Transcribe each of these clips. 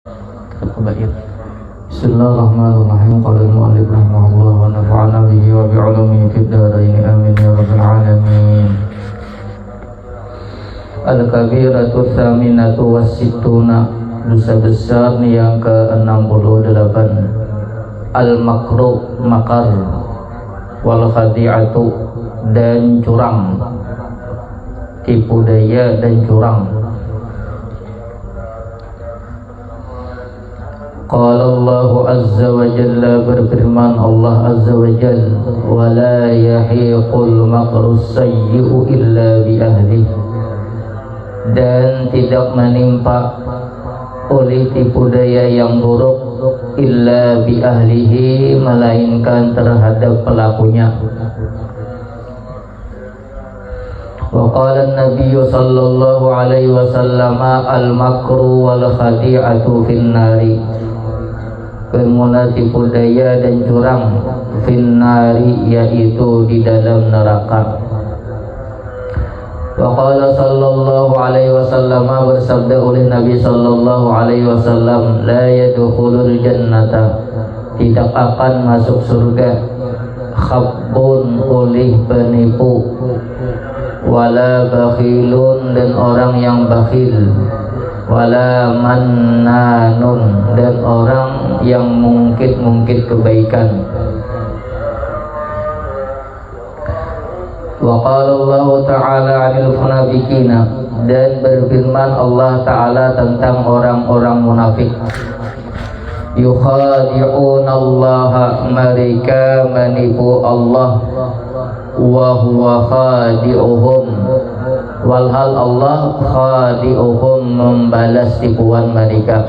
Kebair. Bismillahirrahmanirrahim. Qala al-mu'allif rahimahullah wa nafa'ana bihi wa bi'ulumihi fid dharain amin ya rabbal alamin. Al-kabiratu tsaminatu wassittuna, dosa besar yang ke-68. Al-makru, makar, wal khadi'atu, dan curang, tipu daya dan curang. Qala Allah azza wa jalla, berfirman Allah azza wa jalla, wa la yahiqul makru sayyi'u illa bi ahlihi, dan tidak menimpa oleh tipu daya yang buruk illa bi ahlihi, melainkan terhadap pelakunya. Wa qala an-nabiy sallallahu alaihi wasallam, al-makru wal khadi'atu fin nari, bermula tipu daya dan curang finnari, yaitu di dalam neraka. Wa qala sallallahu alaihi wasallam, bersabda oleh Nabi sallallahu alaihi wasallam, la yadkhulul jannata, tidak akan masuk surga, khabbun, oleh penipu, wala bakhilun, dan orang yang bakhil, wala mannanun, dan orang yang mungkit-mungkit kebaikan. Wa qala Allah ta'ala 'anil munafiqina, dan berfirman Allah ta'ala tentang orang-orang munafik, yukhadi'una Allah, mereka menipu Allah, wa huwa khadi'uhum, walhal Allah khadi'uhum, membalas tipuan mereka.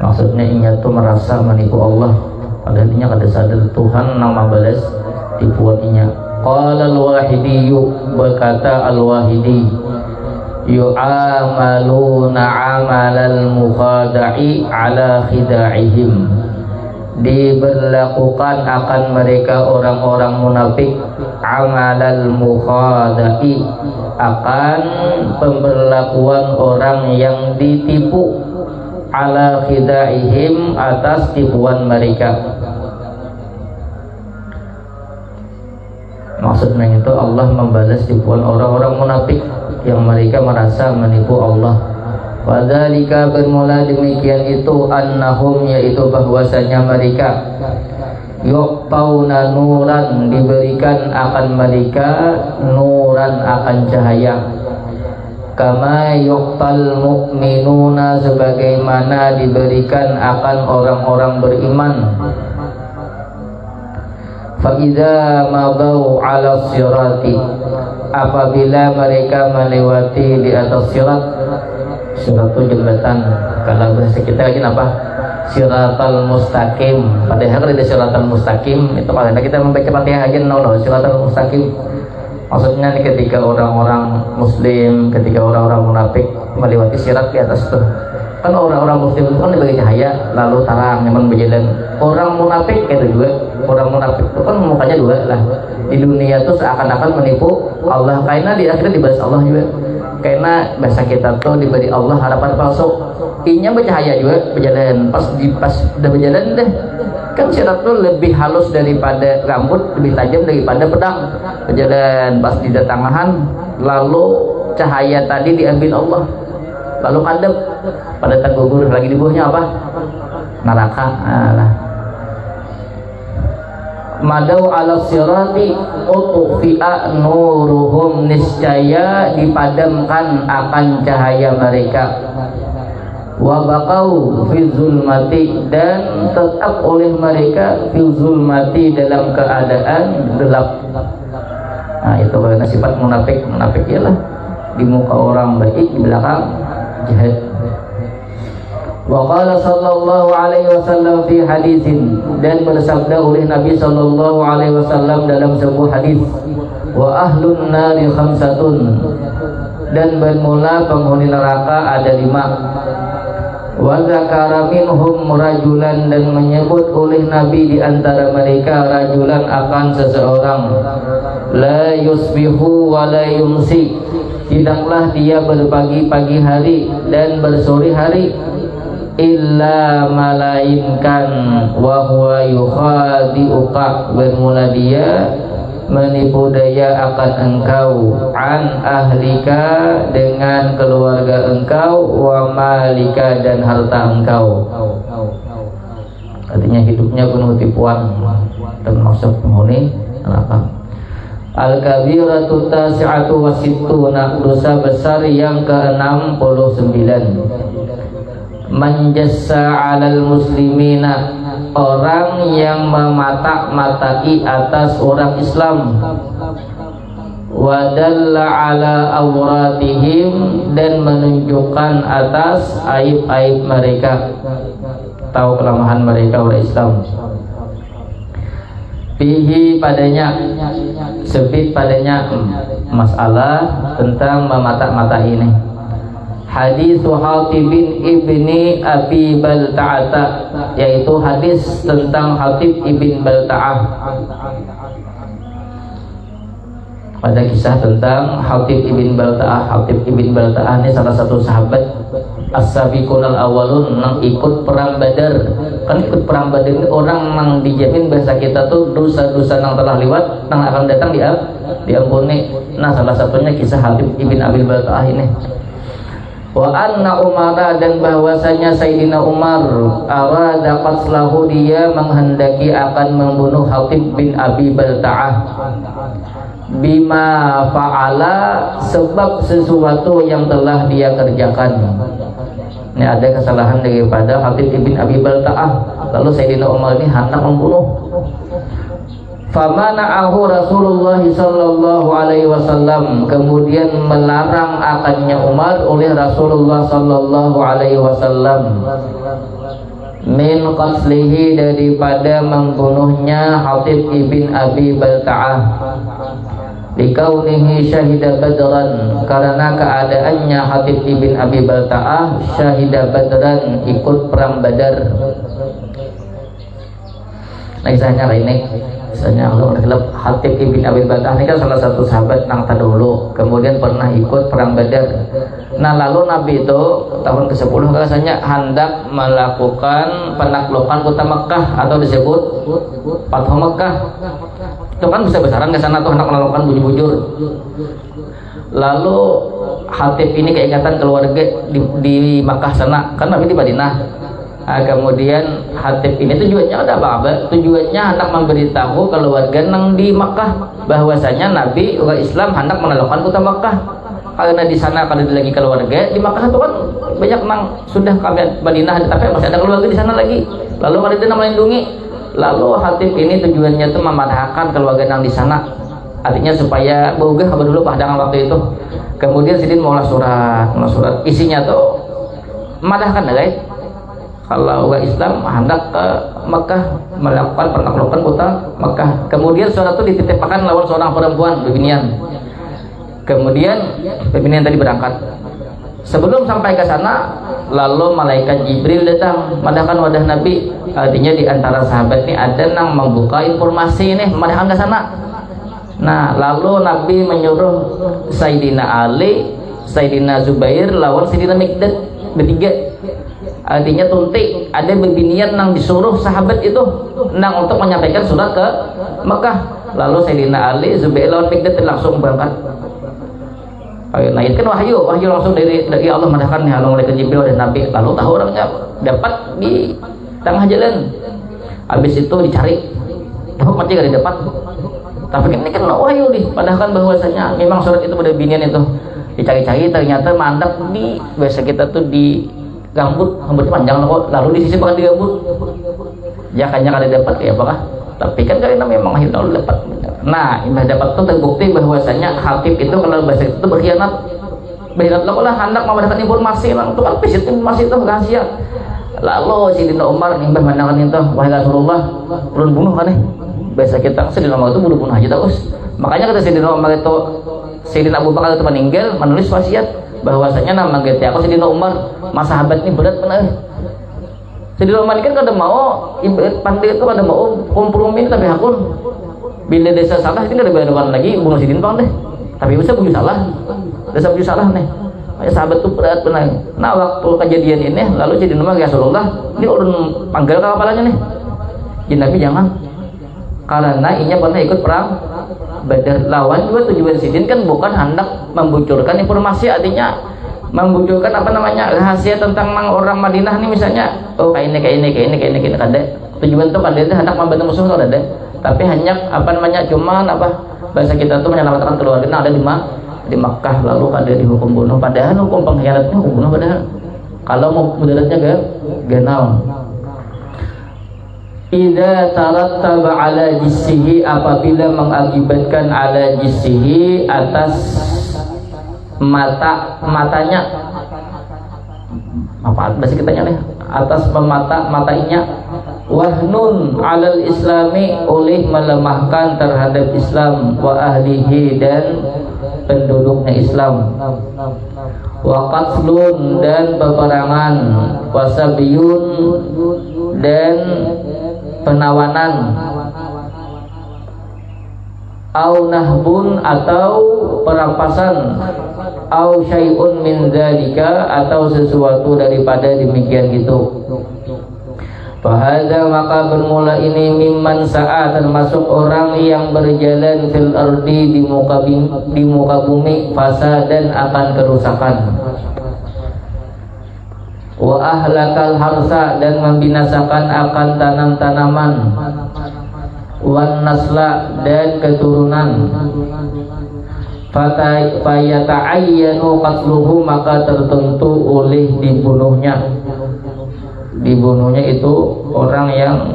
Maksudnya inya tuh merasa menipu Allah, padahal inya kada sadar Tuhan nama balas tipuan inya. Qala al-Wahidi, berkata al-Wahidi, yu'amaluna 'amalal mukhada'i ala khida'ihim, diberlakukan akan mereka orang-orang munafik, amalal mukhada'i, akan pemberlakuan orang yang ditipu, ala khida'ihim, atas tipuan mereka. Maksudnya itu Allah membalas tipuan orang-orang munafik yang mereka merasa menipu Allah. Wadzalika, bermula demikian itu, annahum, yaitu bahwasanya mereka, yuqtauna nuran, diberikan akan mereka nuran, akan cahaya, kama yuqtal mu'minuna, sebagaimana diberikan akan orang-orang beriman. Fa idza madaw 'ala sirati, apabila mereka melewati di atas sirat. Sirat itu jembatan, kalau bahasa kita lagi apa? Siratal mustaqim. Padahal ada siratal mustaqim itu kalau kita membaca Fatihah aja nol, siratal mustaqim. Maksudnya ketika orang-orang muslim, ketika orang-orang munafik melewati sirat di atas itu. Kan orang-orang muslim itu kan dibagi cahaya lalu terang memang berjalan. Orang munafik itu juga, orang munafik itu kan mukanya dua lah. Di dunia tuh seakan-akan menipu Allah, karena di akhirat dibalas Allah juga. Karena bahasa kita tuh diberi Allah harapan palsu. Inya bercahaya juga berjalan, pas udah berjalan deh. Kan sirat tuh lebih halus daripada rambut, lebih tajam daripada pedang. Berjalan pas di tangan, lalu cahaya tadi diambil Allah, lalu kadep pada tergugur lagi di bawahnya apa? Neraka. Madau ala sirati utfi'a nuruhum, niscaya dipadamkan akan cahaya mereka. Wa baqau fi zulmati, dan tetap oleh mereka fi zulmati, dalam keadaan gelap. Nah itu karena sifat munafik. Munafik ialah di muka orang baik, di belakang jahat. Wa qala sallallahu alaihi wasallam fi haditsin, dan bersabda oleh Nabi sallallahu alaihi wasallam dalam sebuah hadis, wa ahlun nari khamsatun, dan bermula penghuni neraka ada 5. Wa zakara minhum rajulan, dan menyebut oleh Nabi di antara mereka rajulan, akan seseorang, la yusbihu wa la yumsi, tidaklah dia berbagi pagi hari dan bersore hari, illa malainkan wa huwa yukhadi'uka, bermula dia menipu daya akan engkau, an ahlika, dengan keluarga engkau, wa malika, dan harta engkau. Artinya hidupnya penuh tipuan, termasuk penghuni neraka. Al-kabiratu tasi'atu wa sittuna, dosa besar yang ke-69. Manjassa 'alal muslimina, orang yang memata-matai atas orang Islam. Wa dalla 'ala awratihim, dan menunjukkan atas aib-aib mereka, tahu kelemahan mereka orang Islam. Fihi, padanya, sebit padanya masalah tentang memata-mata ini. Hadis Hatib bin ibni Abi Balta'ah, yaitu hadis tentang Hatib ibn Balta'ah. Pada kisah tentang Hatib ibn Balta'ah. Hatib ibn Balta'ah ini salah satu sahabat as-sabiqun al-awwalun yang ikut perang Badar. Kan ikut perang Badar ini orang yang dijamin bahasa kita tuh dosa-dosa yang telah lewat, yang akan datang diampuni. Nah, salah satunya kisah Hatib ibn Abi Balta'ah ini. Wa anna Umar, dan bahwasanya Sayyidina Umar arada qatlahu, dia menghendaki akan membunuh Hatib bin Abi Balta'ah. Bima fa'ala, sebab sesuatu yang telah dia kerjakan. Ini ada kesalahan daripada Hatib bin Abi Balta'ah, lalu Sayyidina Umar ini hendak membunuh. Famana'ahu Rasulullah sallallahu alaihi wasallam, kemudian melarang akannya Umar oleh Rasulullah sallallahu alaihi wasallam, min qatlihi, daripada membunuhnya Hatib ibn Abi Balta'ah, likaunihi syahida badran, karena keadaannya Hatib ibn Abi Balta'ah syahida badran, ikut perang Badar. Nah, kisahnya ini, kisahnya Hatib ibn Abi Balta'ah ini kan salah satu sahabat yang terdahulu, kemudian pernah ikut perang Badar. Nah, lalu Nabi itu tahun ke-10 rasanya hendak melakukan penaklukan kota Mekah, atau disebut Fathu Mekah. Itu kan besar-besaran ke sana tuh, hendak melakukan bujur-bujur. Lalu Hatib ini keingatan keluarga di Makkah sana, kan Nabi di Madinah. Nah, kemudian Hatib ini tujuannya ada apa? Tujuannya hendak memberitahu keluarga yang di Makkah bahwasanya Nabi orang Islam hendak melakukan kota Makkah. Karena di sana kalau lagi keluarga, di Makkah itu kan banyak yang sudah kami Madinah, tapi masih ada keluarga di sana lagi. Lalu kalau dia melindungi. Lalu Hatib ini tujuannya itu memadahkan keluarga yang di sana, artinya supaya boga apa dulu padangan waktu itu. Kemudian Sidin mengolah surat, isinya tuh memadahkan guys, kalau orang Islam hendak ke Mekah melakukan penaklukan kota Mekah. Kemudian surat itu dititipkan lawan seorang perempuan bebinian. Kemudian bebinian tadi berangkat. Sebelum sampai ke sana, lalu malaikat Jibril datang memadahkan wadah Nabi. Artinya di antara sahabat ini ada yang membuka informasi ini, memadahkan ke sana. Nah, lalu Nabi menyuruh Sayyidina Ali, Sayyidina Zubair lawan Sayyidina Mikdad bertiga. Artinya tuntik ada bebinian yang disuruh sahabat itu nang untuk menyampaikan surat ke Mekah. Lalu Sayyidina Ali, Zubair lawan Mikdad langsung berangkat. Nah, itu kan wahyu langsung dari Allah memadahkan nih malaikat Jibril dan Nabi. Lalu tahu orangnya dapat di tengah jalan. Habis itu dicari, dapat mati gak didapat. Tapi ini kan wahyu nih, padahal bahwasanya memang surat itu pada binian itu. Dicari-cari ternyata mandap di biasa kita tuh di rambutnya panjang kok, lalu di sisi bahkan di rambut. Ya kayaknya kada dapat ya apakah? Tapi kan karena memang akhirnya dapat. Nah, ini dapat tuh terbukti bahwasanya Hatib itu kalau bahasa itu berkhianat. Berkhianat lah hendak memberikan informasi, lah itu kan informasi itu rahasia. Lalu Sayyidina Umar nih pemandangan itu, wahai Rasulullah, ulun bunuh kan nih. Biasa kita Sayyidina Umar itu bunuh aja terus. Makanya kata Sayyidina Umar itu, Sayyidina Abu Bakar itu meninggal menulis wasiat bahwasanya nama gitu aku Sayyidina Umar, mas sahabat ini berat benar. Sayyidina Umar ini kan kada mau pandai itu kada mau kompromi, tapi aku bila desa salah ini kada berdewan lagi bunuh Sayyidina Umar deh. Tapi bisa bunuh salah. Ada sahabat salah nih. Sahabat tuh berat benar. Nah waktu kejadian ini lalu jadi nama Rasulullah, ini ulun panggil ke kepalanya nih. Jadi Nabi jangan. Karena inya pernah ikut perang Badar. Lawan juga tujuan sidin kan bukan hendak membocorkan informasi, artinya membocorkan apa namanya rahasia tentang orang Madinah nih misalnya. Oh kayak ini kada. Tujuan tuh kada itu hendak membantu musuh tuh ada. Tapi hanya apa namanya cuman apa bahasa kita tuh menyelamatkan keluarga ada di Makkah, lalu kada dihukum bunuh. Padahal hukum pengkhianatnya hukum bunuh padahal. Kalau mau mudaratnya ganal. Idza tarattaba ala jissihi, apabila mengakibatkan ala jissihi atas matanya, apa bahasa kitanya nih, atas matanya, wahnun alal islami, oleh melemahkan terhadap Islam, wa ahlihi dan penduduknya Islam, wa qatlun dan peperangan, wa sabiyun dan penawanan, au nahbun atau perampasan, au syai'un min dzalika atau sesuatu daripada demikian itu. Fahadza, maka bermula ini, mimman sa'a, termasuk orang yang berjalan fil ardi, di muka bumi, fasadan, akan kerusakan, wa ahlakal harsa, dan membinasakan akan tanam-tanaman, wan nasla, dan keturunan, fayata'ayyanu qatluhu, maka tertentu oleh dibunuhnya itu orang yang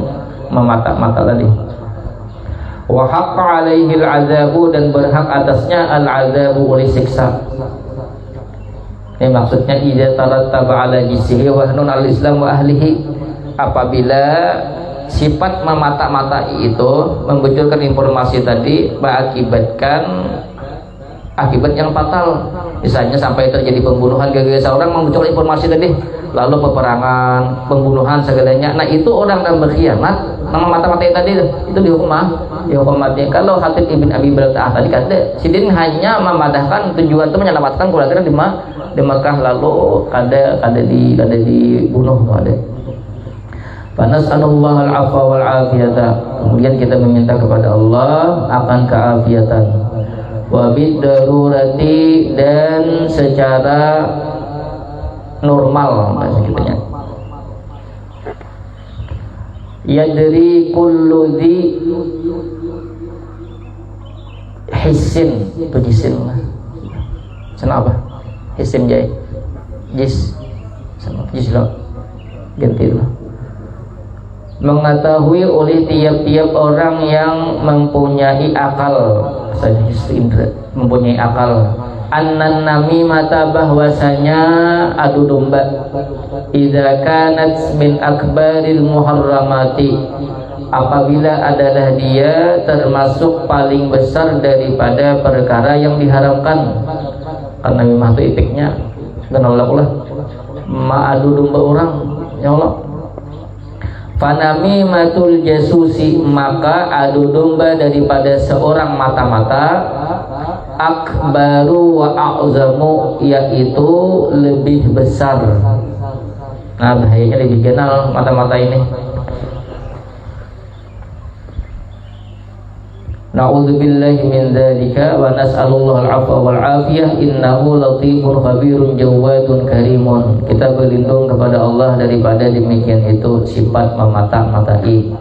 memata-mata tadi. Wa haqqa alaihi al-'adzabu, dan berhak atasnya al-'adzabu, oleh siksa. Ini maksudnya idza tarattaba ala jisihi wahnun al-islam wa ahlihi, apabila sifat memata-matai itu membocorkan informasi tadi mengakibatkan akibat yang fatal, misalnya sampai terjadi pembunuhan gara-gara seorang membocorkan informasi tadi, lalu peperangan, pembunuhan segalanya. Nah itu orang yang berkhianat, nama mata-matai tadi itu dihukum mati. Kalau Khatib Ibn Abi Balta'ah tadi kata sidin hanya memadahkan tujuan itu menyelamatkan keluarga di Makkah, lalu kada dibunuh ada. Fanas'alullah al-'afwa wal 'afiyata, kemudian kita meminta kepada Allah akan keafiatan, wa bid-darurati, dan secara normal bahasa kitanya. Yadri kullu dhi hissin, itu jisim lah. Kenapa? Hissim jai. Jis. Sama jis lo. Ganti lo. Mengetahui oleh tiap-tiap orang yang mempunyai akal, saja indra, mempunyai akal, annan namimata, bahwasanya adu domba, idza kanat min akbaril muharramati, apabila adalah dia termasuk paling besar daripada perkara yang diharamkan. Karena namimah itu itiknya dan Allah adu domba orang, ya Allah. Fanamimatul jasusi, maka adu domba daripada seorang mata-mata, akbaru wa a'zamu, yaitu lebih besar. Nah bahayanya lebih kenal mata-mata ini. Na'udzubillahi min dzalika wa nas'alullah al-'afwa wal 'afiyah, innahu latifun khabirun jawadun karimun. Kita berlindung kepada Allah daripada demikian itu sifat memata-matai.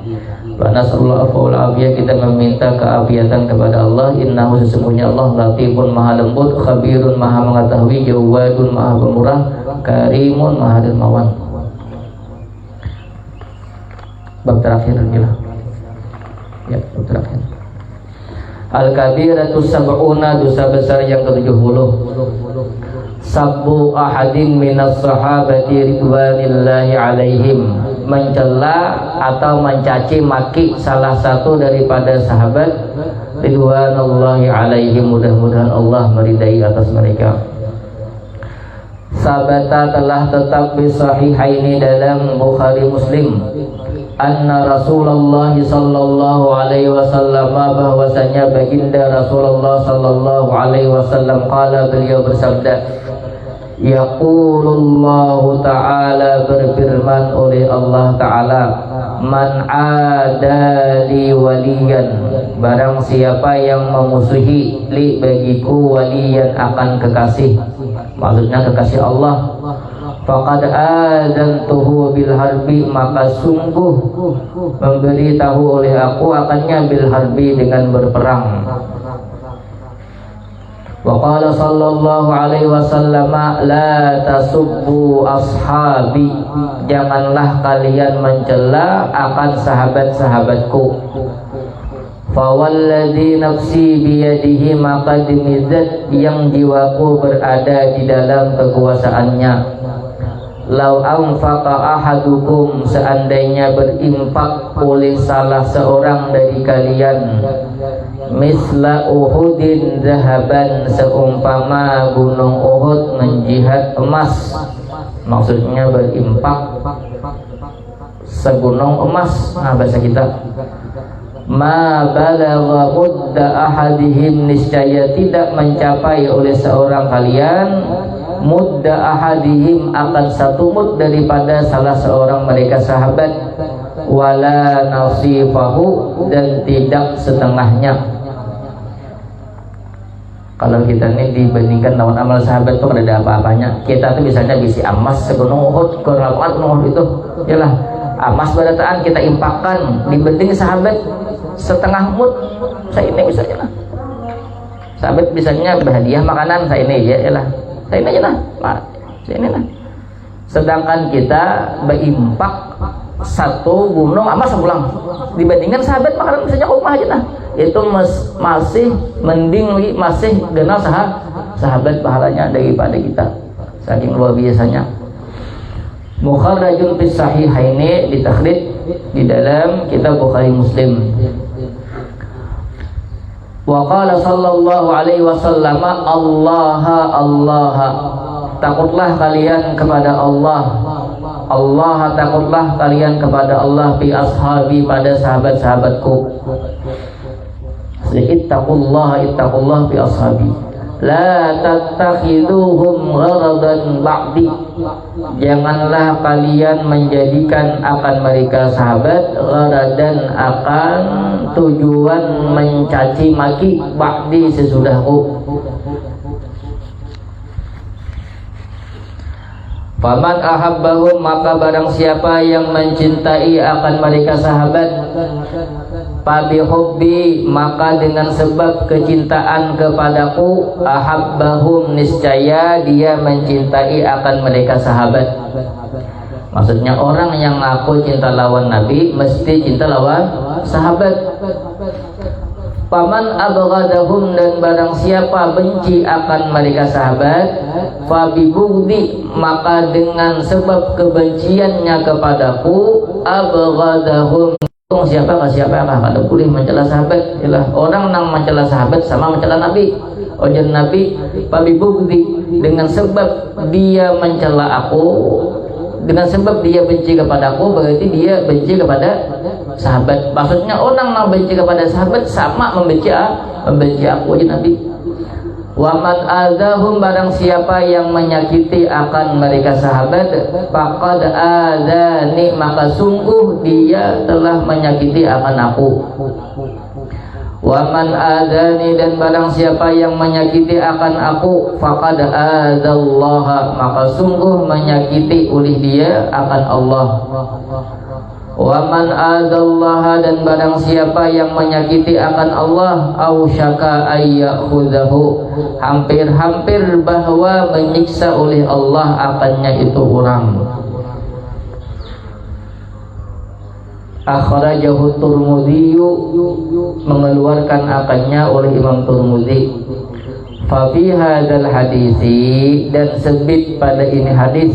Wa nas'alullah al-'afwa wal 'afiyah, kita meminta keafiatan kepada Allah. Innahu, sesungguhnya Allah, latifun, maha lembut, khabirun, maha mengetahui, jawadun, maha pemurah, karimun, maha dermawan. Bab terakhir gila. Ya, bab terakhir. Al-kabiratu sab'una, dosa besar yang ke-70. Sabbu ahadin minas sahabati ridwanillahi alaihim, mencela atau mencaci maki salah satu daripada sahabat ridwanullahi alaihim, mudah-mudahan Allah meridai atas mereka. Sabata, telah tetap bisahihaini, dalam Bukhari Muslim, anna Rasulullah sallallahu alaihi wasallam, bahwasanya baginda Rasulullah sallallahu alaihi wasallam qala, beliau bersabda, yaqulullahu ta'ala, berfirman oleh Allah Ta'ala, man adali waliyan, barang siapa yang memusuhi li bagiku waliyan, akan kekasih, maksudnya kekasih Allah, faqad adzantuhu bil harbi, maka sungguh memberitahu oleh aku akannya bil harbi, dengan berperang. Wa qala sallallahu alaihi wasallam, la tasubbu ashabi, janganlah kalian mencela akan sahabat-sahabatku. Fa walladzi nafsi biyadihi, maka demi zat yang jiwaku berada di dalam kekuasaannya, lau anfaqa ahadukum, seandainya berinfak oleh salah seorang dari kalian, misla Uhudin zahaban, seumpama gunung Uhud menjihad emas, maksudnya berinfak segunung emas. Nah, bahasa kita, ma balagha mudda ahadihim, niscaya tidak mencapai oleh seorang kalian, mudda ahadihim, akan satu mud daripada salah seorang mereka sahabat, wala nasifahu, dan tidak setengahnya. Kalau kita ini dibandingkan lawan amal sahabat itu ada apa-apanya. Kita tuh misalnya bisi emas segunung Uhud, gunung Uhud itu yalah emas barataan kita impakkan, dibanding sahabat setengah mud. Saya ini misalnya lah, sahabat misalnya berhadiah makanan, saya ini ya yalah, saya ini aja lah, saya ini lah. Sedangkan kita berimpak satu gunung emas sebulan, dibandingkan sahabat makanan misalnya rumah aja lah, itu masih mending, masih kenal sahabat pahalanya daripada kita, saking luar biasanya. Mukharrajun fis sahihaini, ditakhrij di dalam kitab Bukhari Muslim. Wa qala sallallahu alaihi wasallam, Allah, takutlah kalian kepada Allah, takutlah kalian kepada Allah, bi ashabi, pada sahabat-sahabatku. Ittaqullah bi ashabi, la tattakhiduhum gharadan ba'di, janganlah kalian menjadikan akan mereka sahabat gharadan, akan tujuan mencaci maki, ba'di, sesudahku. Faman ahabbahum, maka barang siapa yang mencintai akan mereka sahabat, fabi hubbi, maka dengan sebab kecintaan kepadaku, ahabbahum, niscaya dia mencintai akan mereka sahabat. Maksudnya orang yang ngaku cinta lawan Nabi mesti cinta lawan sahabat. Paman abghadahum, dan barang siapa benci akan mereka sahabat, fabi bugdi, maka dengan sebab kebenciannya kepadaku, abghadahum, siapa kada boleh mencela sahabat. Ialah orang yang mencela sahabat sama mencela Nabi. Ujar Nabi, fabi bugdi, dengan sebab dia mencela aku, dengan sebab dia benci kepadaku, berarti dia benci kepada sahabat. Maksudnya orang yang benci kepada sahabat sama membenci aku, aja Nabi. Wa man adzahum, barang siapa yang menyakiti akan mereka sahabat, faqad adzani, maka sungguh dia telah menyakiti akan aku. Wa man adzani, dan barang siapa yang menyakiti akan aku, faqad adzallaha, maka sungguh menyakiti oleh dia akan Allah. Wa man adzallaha, dan barang siapa yang menyakiti akan Allah, ausyaka ayyakhudahu, hampir-hampir bahwa menyiksa oleh Allah akannya itu orang. Akhrajahu Tirmidzi, mengeluarkan akannya oleh Imam Tirmidzi. Fa fi hadzal hadisi, dan sebit pada ini hadis,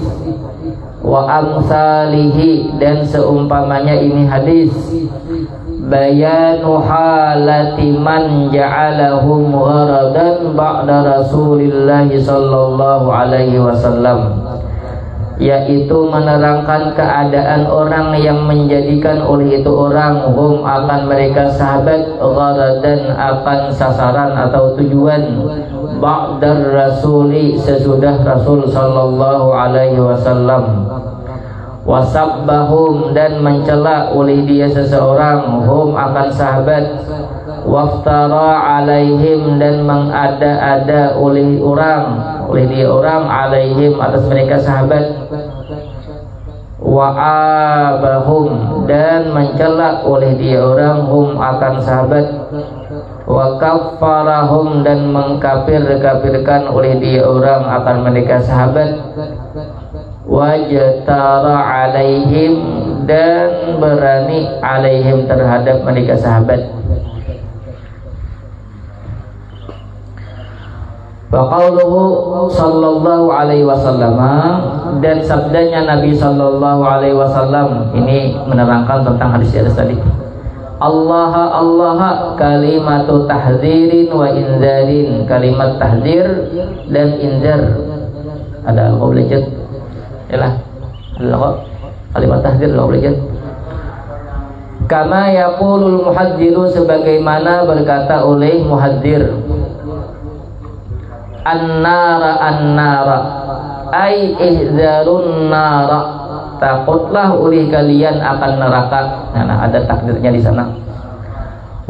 wa amsalihi, dan seumpamanya ini hadis, bayanu halati man ja'alahum gharadan ba'da Rasulillah sallallahu alaihi wasallam, yaitu menerangkan keadaan orang yang menjadikan oleh itu orang hum akan mereka sahabat gharadan akan sasaran atau tujuan ba'dar rasuli sesudah Rasul sallallahu alaihi wasallam, wasabbahum dan mencela oleh dia seseorang hum akan sahabat, waftara alaihim dan mengada-ada oleh dia orang alaihim atas mereka sahabat, wa'abahum dan mencela oleh dia orang hum akan sahabat, wa kaffarahum dan mengkafirkan oleh dia orang akan mereka sahabat, wajtara alaihim dan berani alaihim terhadap mereka sahabat. Wa qauluhu sallallahu alaihi wasallam dan sabdanya Nabi sallallahu alaihi wasallam ini menerangkan tentang hadis di atas tadi. Allah Allah kalimatu tahdzirin wa inzarin, kalimat tahdzir dan inzar. Ada al-qabliyat yalah kalimat tahdzir al-qabliyat. Kama yaqulul muhadziru sebagaimana berkata oleh muhadzir, an-nara an-nara ay ihzarun nara, takutlah oleh kalian akan neraka. Nah, ada takdirnya di sana.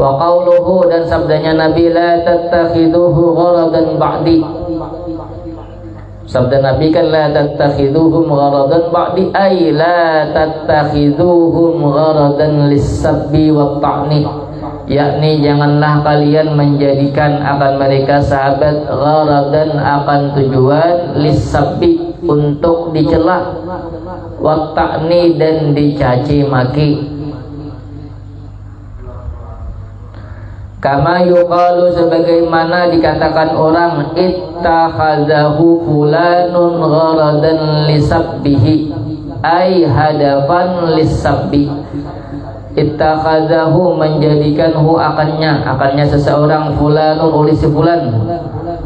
Wa qauluhu dan sabdanya Nabi la tattakhiduhu gharadan ba'di, sabda Nabi kan la tattakhiduhum gharadan ba'di ay la tattakhiduhum gharadan lis-sabbi wa ta'ni, yakni janganlah kalian menjadikan akan mereka sahabat gharadan akan tujuan lis-sabbi untuk dicela, wa ta'ni dan dicaci maki. Kama yuqalu sebagaimana dikatakan orang ittakhadhahu fulanun gharadan lisabbihi ay hadafan lisabbi, ittakhadhahu menjadikanhu akannya seseorang fulanun oleh si fulan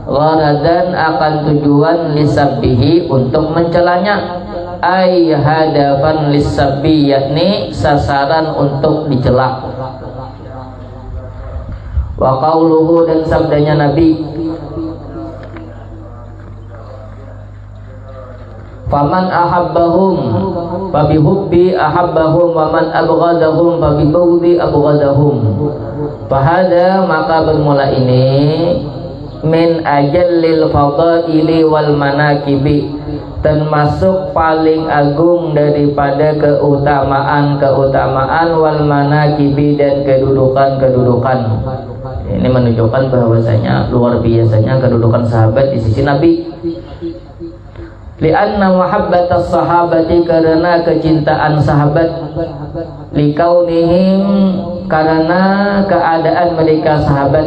gharadan akan tujuan lisabbihi untuk mencelanya, ay hadafan lisabbi yakni sasaran untuk dicela. Wa qauluhu dan sabdanya Nabi faman ahabbahum fabihubbi ahabbahum wa man abghadahum fabibghdi abghadahum. Fahada maka bermula ini min ajallil fadaili wal manakibi, termasuk paling agung daripada keutamaan wal manakibi dan kedudukan. Ini menunjukkan bahwasanya luar biasanya kedudukan sahabat di sisi Nabi. Lianna mahabbatas sahabati, karena kecintaan sahabat, likaunihim karena keadaan mereka sahabat,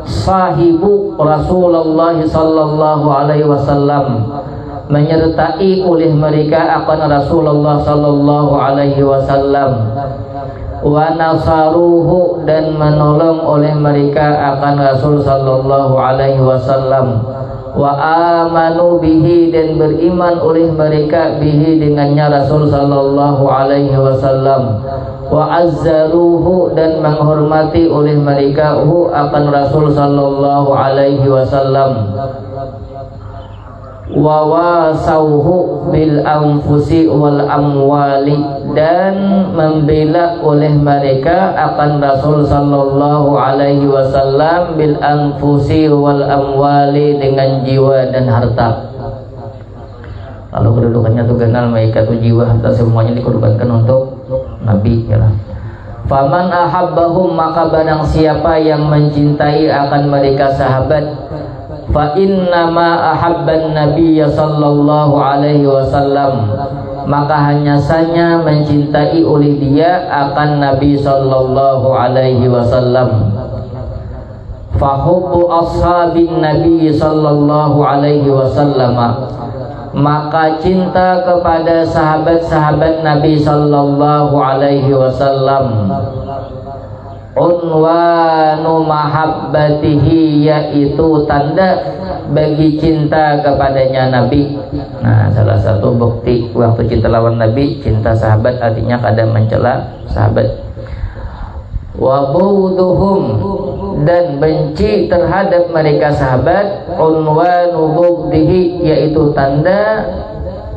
sahibu Rasulullah sallallahu alaihi wasallam menyertai oleh mereka akan Rasulullah sallallahu alaihi wasallam, wa nasaruhu dan menolong oleh mereka akan Rasul sallallahu alaihi wasallam, wa amanu bihi dan beriman oleh mereka bihi dengannya Rasul sallallahu alaihi wasallam, wa azzaruhu dan menghormati oleh mereka akan Rasul sallallahu alaihi wasallam, wa wasauhu bil anfusi wal amwali dan membela oleh mereka akan Rasul sallallahu alaihi wasallam bil anfusi wal amwali dengan jiwa dan harta. Lalu kedudukannya itu ganal, mereka itu jiwa harta semuanya dikorbankan untuk Nabi ya. Faman ahabbahum maka barang siapa yang mencintai akan mereka sahabat, fa innama ahabban nabiyya sallallahu alaihi wasallam, maka hanya saja mencintai oleh dia akan Nabi sallallahu alaihi wasallam. Fa hubbu ashabin nabi sallallahu alaihi wasallam, maka cinta kepada sahabat-sahabat Nabi sallallahu alaihi wasallam, unwanu mahabbatihi, yaitu tanda bagi cinta kepadanya Nabi. Nah, salah satu bukti waktu cinta lawan Nabi, cinta sahabat, artinya kadang mencela sahabat. Wa bughduhum, dan benci terhadap mereka sahabat, unwanu bughdihi, yaitu tanda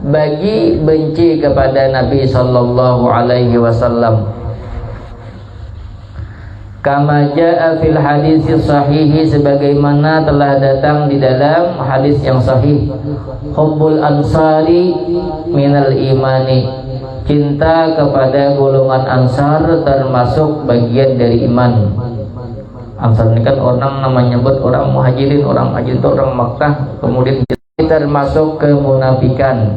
bagi benci kepada Nabi sallallahu alaihi wasallam. Kama jaa fil hadis sahihi, sebagaimana telah datang di dalam hadis yang sahih, hubbul ansari minal imani, cinta kepada golongan ansar termasuk bagian dari iman. Ansar ini kan orang namanya nyebut orang muhajirin, orang muhajirin itu orang Makkah, kemudian termasuk kemunafikan.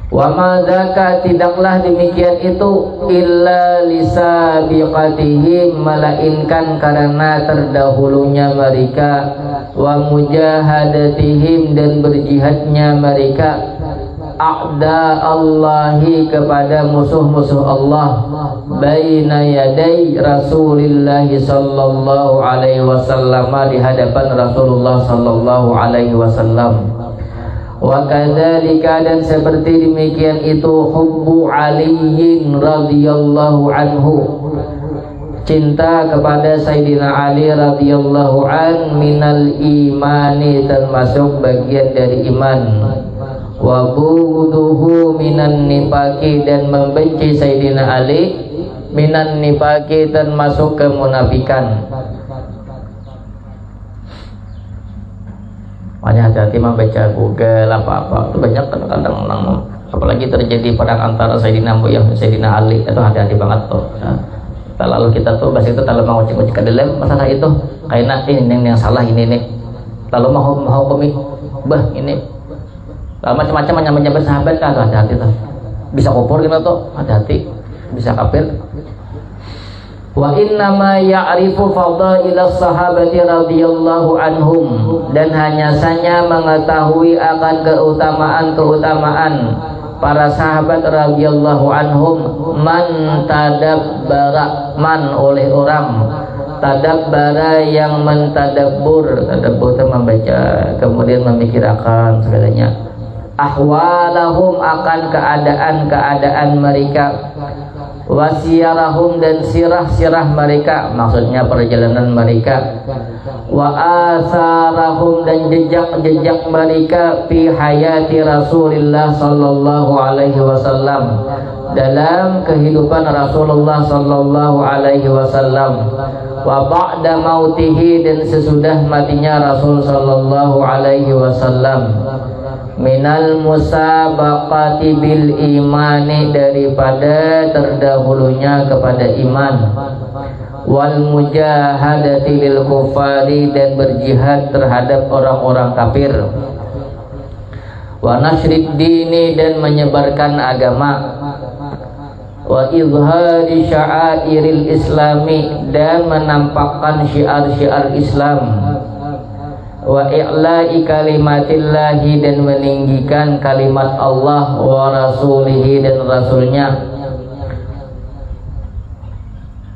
Wa madzaka, tidaklah demikian itu, illa lisabiqatihim, melainkan karena terdahulunya mereka, wa mujahadatihim, dan berjihadnya mereka, a'da Allahi, kepada musuh-musuh Allah, baina yaday Rasulillahi sallallahu alaihi wasallam, di hadapan Rasulullah sallallahu alaihi wasallam. Wa kadzalika, dan seperti demikian itu, hubbu Aliyin radhiyallahu anhu, cinta kepada Sayyidina Ali radhiyallahu an, minal imani, termasuk bagian dari iman. Wa bughduhu minan nifaqi, dan membenci Sayyidina Ali, minan nifaqi, termasuk kemunafikan. Makanya hati-hati membaca Google apa-apa, itu banyak kadang-kadang orang, apalagi terjadi perang antara Sayyidina Muawiyyah dan Sayyidina Ali, itu hati-hati banget tuh. Nah, kalau kita tuh bahasa itu kalau mau ngocek-ngocek ke dalam masalah itu, kayak ini yang salah ini nih, lalu mau hukumi bah ini, lalu macam-macam menyambar sahabat kan, hati-hati tuh, bisa kufur gitu tuh, hati-hati, bisa kafir. Wa innama ya'rifu fadaila sahabati radhiyallahu anhum, dan hanya saja mengetahui akan keutamaan-keutamaan para sahabat radhiyallahu anhum, man tadabbara, man oleh orang, tadabbara yang mentadabbur, tadabbur itu membaca kemudian memikirkan segalanya, ahwalahum, akan keadaan-keadaan mereka, wasiyarahum, dan sirah-sirah mereka, maksudnya perjalanan mereka, wa asarahum, dan jejak-jejak mereka, fi hayati Rasulillah sallallahu alaihi wasallam, dalam kehidupan Rasulullah sallallahu alaihi wasallam, wa ba'da mautihi, dan sesudah matinya Rasul sallallahu alaihi wasallam, minal musabaqati bil imani, daripada terdahulunya kepada iman, wal mujahadati lil kufari, dan berjihad terhadap orang-orang kafir, wa nasyrid dini, dan menyebarkan agama, wa izhari sya'airil islami, dan menampakkan syiar-syiar Islam, wa i'la'i kalimatillahi, dan meninggikan kalimat Allah, wa rasulihi, dan rasulnya,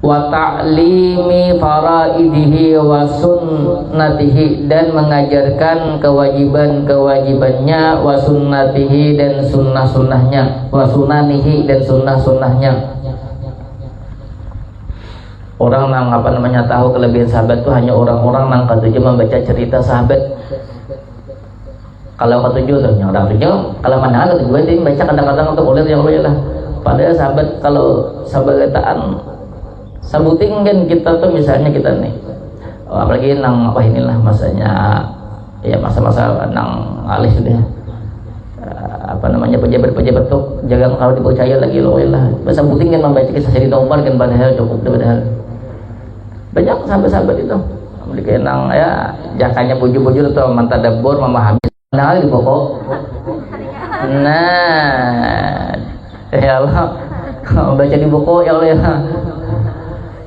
wa ta'limi faraidihi wa sunnatihi, dan mengajarkan kewajiban-kewajibannya, wa sunnatihi, dan sunnah-sunnahnya, wa sunanihi, dan sunnah-sunnahnya. Orang yang tahu kelebihan sahabat itu hanya orang-orang yang ketujuh membaca cerita sahabat. Kalau ketujuh tuh yang orang tujuh, kalau mana ketujuh itu baca kadang-kadang untuk ulir yang lah. Padahal sahabat, kalau sahabataan sebutin kan kita tuh, misalnya kita nih, apalagi nang apa inilah masanya, ya masa-masa nang alis sudah, apa namanya, pejabat-pejabat tuh jangan kalau dipercaya lagi loh lah. Sebutin kan membaca kisah Sayyidina Umar kan, padahal cukup, padahal banyak sahabat-sahabat itu memiliki nang ya jakanya bujur-bujur atau mentadabbur, memahami hal di pokok. Nah, ya Allah, baca di buku ya Allah ya.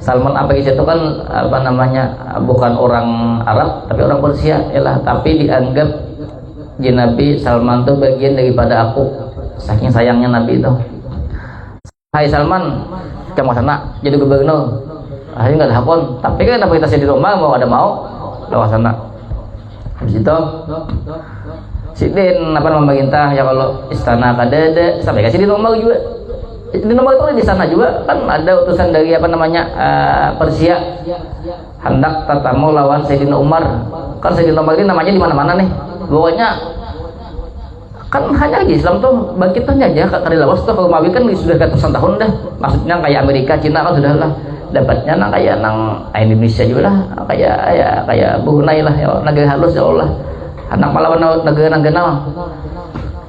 Salman Al-Farisi itu kan apa namanya, bukan orang Arab tapi orang Persia, yalah, tapi dianggap Nabi Salman itu bagian daripada aku, saking sayangnya Nabi itu. Hai Salman, kamu sana jadi gubernur. Akhirnya nggak telepon, tapi kan apa kita di rumah mau ada mau lewat sana. Habis itu si Din apa nama pemerintah ya kalau istana kadede sampai kasih di rumah juga. Di nomor itu di sana juga kan ada utusan dari apa namanya Persia hendak tatamu lawan Sayyidina Umar. Kan Sayyidina Umar ini namanya di mana-mana nih. Pokoknya kan hanya di Islam tuh bagi kita aja kali lawas tuh kalau Mawi kan sudah ratusan tahun dah. Maksudnya kayak Amerika, Cina kan sudah lah dapatnya nang kayak nang Indonesia juga lah kayak Brunei lah ya negara halus ya Allah. Anak melawan negara nang genal.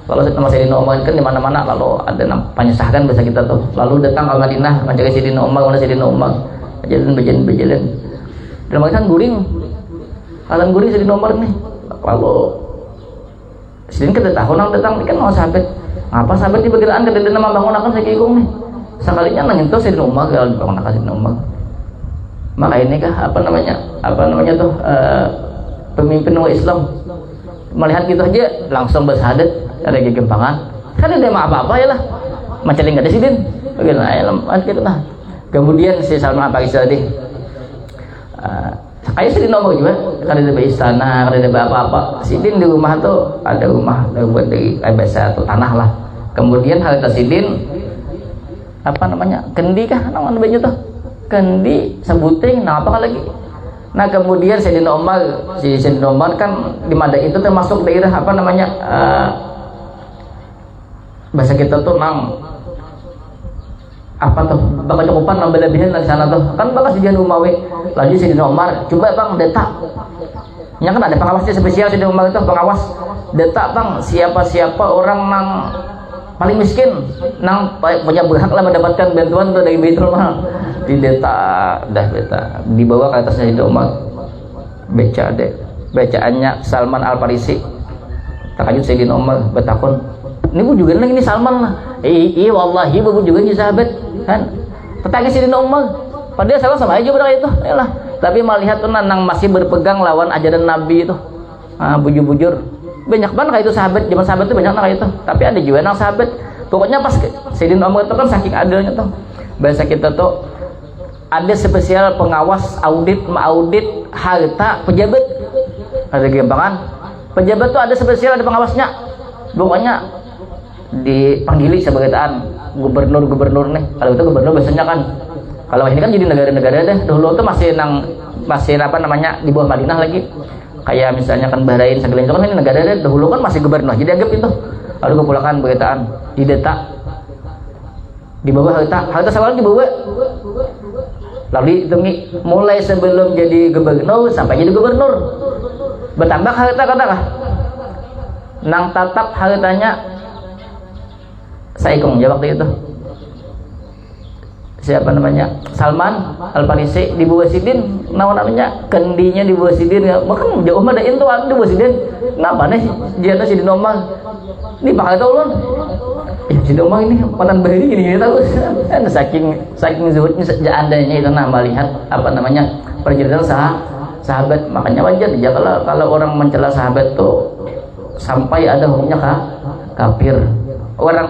Kalau nama Sayyidina Umar kan di mana-mana lalu ada penyesahkan bahasa kita tuh. Lalu datang ke Madinah mencari Sayyidina Umar, mana Sayyidina Umar. Berjalan. Dalam kan guring. Alam guring Sayyidina Umar nih. Lalu Sayyidina kan datang kan mau sahabat. Apa sahabat di perkiraan ke nama bangun akan saya kikung nih. Sekalinya nangin tuh Sayyidina Umar kalau bangun akan Sayyidina Umar. Maka ini kah apa namanya tuh pemimpin umat Islam melihat gitu aja langsung bersahadat. Ada kegempangan kan ada apa-apa ya lah macam nggak ada sidin bagaimana ya gitu lah. Kemudian si Salman apa kisah tadi kayak sidin nomor juga kan ada istana ada apa-apa sidin di rumah tuh ada rumah buat dari biasa atau tanah lah. Kemudian harta sidin apa namanya kendi kah namanya baju tuh kendi sebuting nah apa lagi. Nah kemudian Sayyidina Umar kan di Madain itu termasuk daerah apa namanya bahasa kita tuh nang apa tuh bakal cukupan nang belebihan di sana tuh kan bakal sejian Umawi lagi Sayyidina Umar coba bang detak nya kan ada pengawasnya spesial Sayyidina Umar itu pengawas detak bang siapa orang nang paling miskin nang punya berhak lah mendapatkan bantuan tuh dari Baitul Mal di detak dibawa ke atasnya Sayyidina Umar bacaannya Salman Al-Farisi takajud Sayyidina Umar bertakun ini bu juga ini Salman lah iya wallahi bu juga ini sahabat kan tetangga Sayyidina Umar padahal salah sama aja berarti itu yalah tapi melihat tuh nang masih berpegang lawan ajaran Nabi itu bujur-bujur banyak banget kayak itu sahabat zaman sahabat tuh banyak kayak itu tapi ada juga nang sahabat pokoknya pas Sayyidina Umar itu kan saking adilnya tuh bahasa kita tuh ada spesial pengawas audit harta pejabat ada gembangan pejabat tuh ada spesial ada pengawasnya pokoknya dipanggili sebagai gubernur nih kalau itu gubernur biasanya kan kalau ini kan jadi negara-negara deh dulu tuh masih apa namanya di bawah Madinah lagi kayak misalnya kan Bahrain segala itu kan ini negara deh dahulu kan masih gubernur jadi anggap itu lalu kepulakan beritakan di bawah harta sawal di bawah lalu hitungi mulai sebelum jadi gubernur sampai jadi gubernur bertambah harta katakan nang tatap hartanya saya ikung ya waktu itu siapa namanya Salman Al-Farisi di bawah sidin namanya kendinya di bawah sidin ya bahkan jauh mah dain tuh di bawah sidin kenapa nih dia tuh sidin Omar ini bakal tahu loh ya sidin Omar ini panan bahari gini tahu kan saking zuhudnya seandainya itu melihat apa namanya perjalanan sahabat makanya wajar ya kalau orang mencela sahabat tuh sampai ada hukumnya kafir orang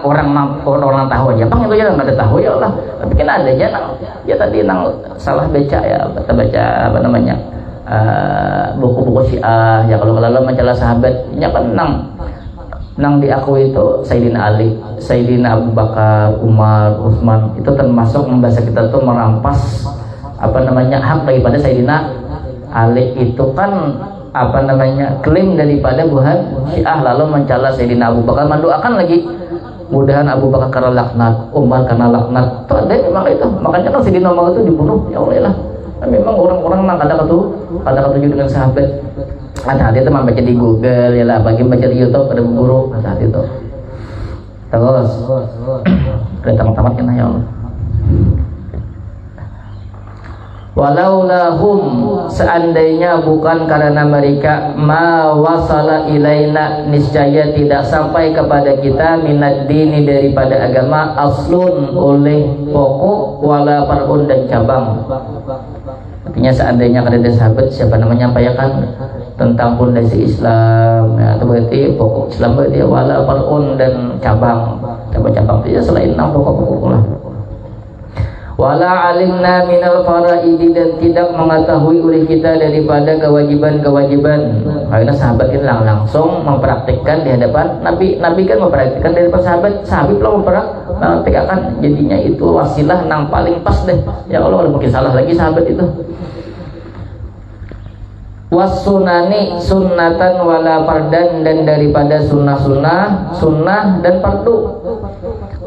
tahu aja bang itu ya nggak ada tahu ya Allah tapi kan ada aja ya tadi salah baca ya baca apa namanya buku-buku Syiah ya kalau mencela sahabatnya kan nang diakui itu Sayyidina Ali, Sayyidina Abu Bakar, Umar, Utsman itu termasuk membaca kita tuh merampas apa namanya hak daripada Sayyidina Ali itu kan apa namanya klaim daripada buhan Syiah lalu mencela Sayyidina Abu Bakar mendoakan lagi mudahan Abu Bakar karena laknat, Umar karena laknat. Tuh ada memang itu. Makanya kan Sayyidina Umar itu dibunuh. Ya Allah lah. Nah, memang orang-orang nang kata ketujuh dengan sahabat. Hati-hati itu baca di Google ya lah, bagi baca di YouTube ada guru. Hati-hati itu. Terus. Kita tamat kan ya Allah. Walaulahum seandainya bukan karena mereka ma wasala ilaina niscaya tidak sampai kepada kita minad dini daripada agama aslun oleh pokok wala far'un dan cabang. Artinya seandainya ada sahabat siapa namanya menyampaikan tentang fondasi Islam ya, itu berarti pokok Islam berarti wala far'un dan cabang. Cabang-cabang itu selain 6 pokok-pokok lah. wala alimna minal faraidi, dan tidak mengetahui oleh kita daripada kewajiban-kewajiban. Karena sahabat itu langsung mempraktikkan di hadapan Nabi. Nabi kan mempraktikkan di hadapan sahabat, sahabat belum mempraktikkan. Jadinya itu wasilah nang paling pas deh. Ya Allah, mungkin salah lagi sahabat itu. Wasunani sunnatan wala fardan, dan daripada sunnah-sunnah, sunnah dan fardu.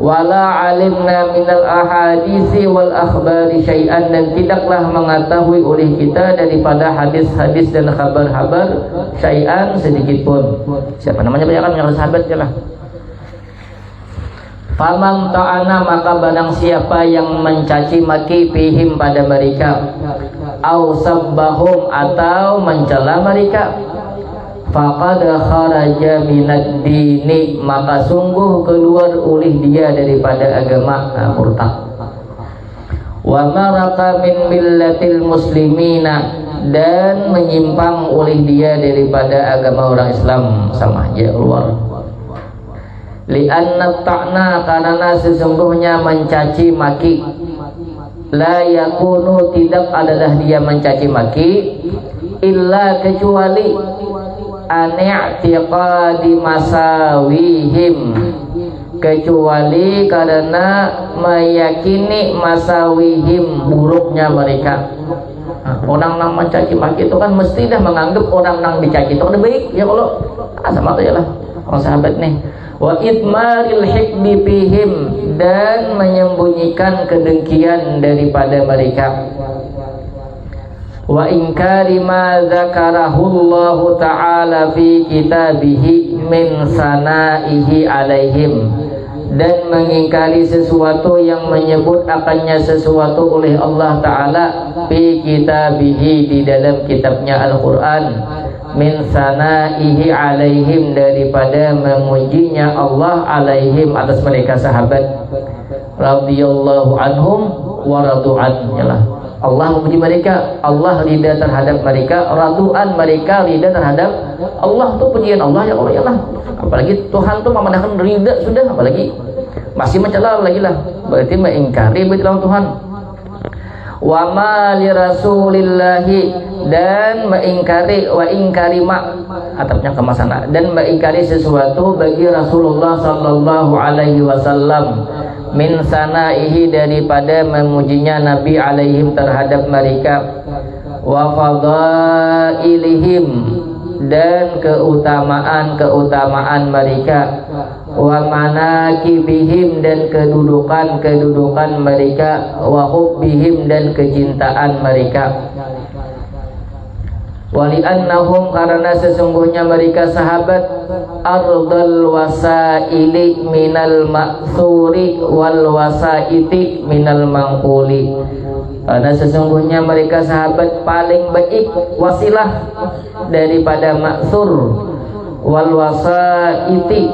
Wala alimna minal ahadisi wal akhbari syai'an, dan tidaklah mengetahui oleh kita daripada hadis-hadis dan kabar-kabar syai'an sedikit pun. Siapa namanya banyak kan sahabat ya lah. Faman ta'ana, maka barang siapa yang mencaci maki fihim pada mereka, au sabbahum, atau mencela mereka, faqad kharaja minad dini, maka sungguh keluar oleh dia daripada agama, murtad. Wa maraka min millatil muslimina, dan menyimpang oleh dia daripada agama orang Islam, sama aja keluar. Li'anna ta'na, karena sesungguhnya mencaci maki, la yakunu, tidak adalah dia mencaci maki, illa kecuali ani'tiqadi masawihim, kecuali karena meyakini masawihim, buruknya mereka. Orang yang mencaci maki itu kan mesti dah menganggap orang yang dicaci itu kan baik ya. Kalau sama aja lah orang sahabat nih. Wa idmaril hikmi fihim, dan menyembunyikan kedengkian daripada mereka. Wa inkari ma dzakarahullahu ta'ala fi kitabihi min sanaihi alaihim, dan mengingkari sesuatu yang menyebut akannya sesuatu oleh Allah Ta'ala fi kitabihi, di dalam kitabnya Al-Quran, min sanaihi alaihim, daripada memujinya Allah alaihim, atas mereka sahabat, radhiyallahu anhum wa radu'an, yalah. Allah memuji mereka, Allah ridha terhadap mereka, radu'an, mereka ridha terhadap Allah. Tuh pujian Allah ya Allah, yalah. Apalagi Tuhan tuh memandangkan ridha sudah, apalagi masih mencela lagi lah, berarti mengingkari berita Tuhan. Wa ma li rasulillahi, dan mengingkari, wa ingkari ma, atapnya ke masana, dan mengingkari sesuatu bagi Rasulullah sallallahu alaihi wasallam, min sanaihi, daripada memujinya Nabi alaihim terhadap mereka, wa fadailihim, dan keutamaan mereka, wa manakibihim, dan kedudukan mereka, wa hubbihim, dan kecintaan mereka. Wali'annahum, karena sesungguhnya mereka sahabat, ardal wasaili minal ma'thuri wal wasaiti minal mangkuli, karena sesungguhnya mereka sahabat paling baik wasilah daripada ma'thur, wal wasaiti,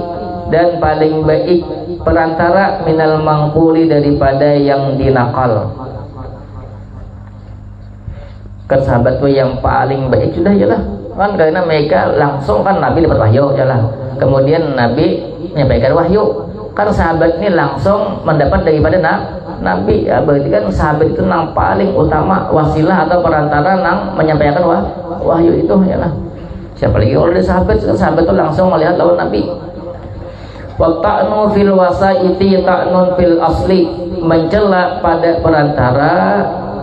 dan paling baik perantara, minal mangkuli, daripada yang dinakal. Kan sahabat tuh yang paling baik sudah ya lah kan, karena mereka langsung kan Nabi dapat wahyu ya lah, kemudian Nabi menyampaikan wahyu, kan sahabat ini langsung mendapat daripada Nabi ya, berarti kan sahabat itu yang paling utama wasilah atau perantara yang menyampaikan wahyu itu ya lah. Siapa lagi kalau ada sahabat itu langsung melihat lawan Nabi. Wa ta'nu fil wasaiti ta'nun fil asli, mencela pada perantara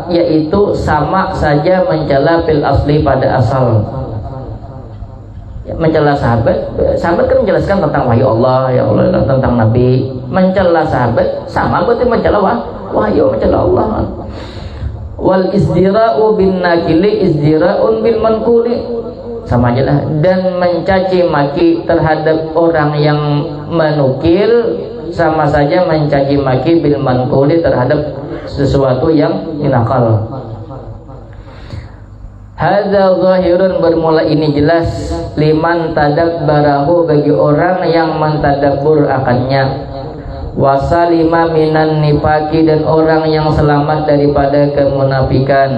yaitu sama saja mencela fil asli, pada asal. Mencela sahabat kan menjelaskan tentang wahyu Allah ya Allah, tentang Nabi. Mencela sahabat sama berarti mencela wahyu, mencela Allah. Wal izdira'u bin nakili izdira'un bil mankuli, sama aja lah. Dan mencaci maki terhadap orang yang menukil sama saja mencaci maki bil mankuli, terhadap sesuatu yang dinakal. Hadza zahirun, bermula ini jelas, liman tadabbarahu, bagi orang yang mentadabbur akannya, wasalima minan nifaki, dan orang yang selamat daripada kemunafikan,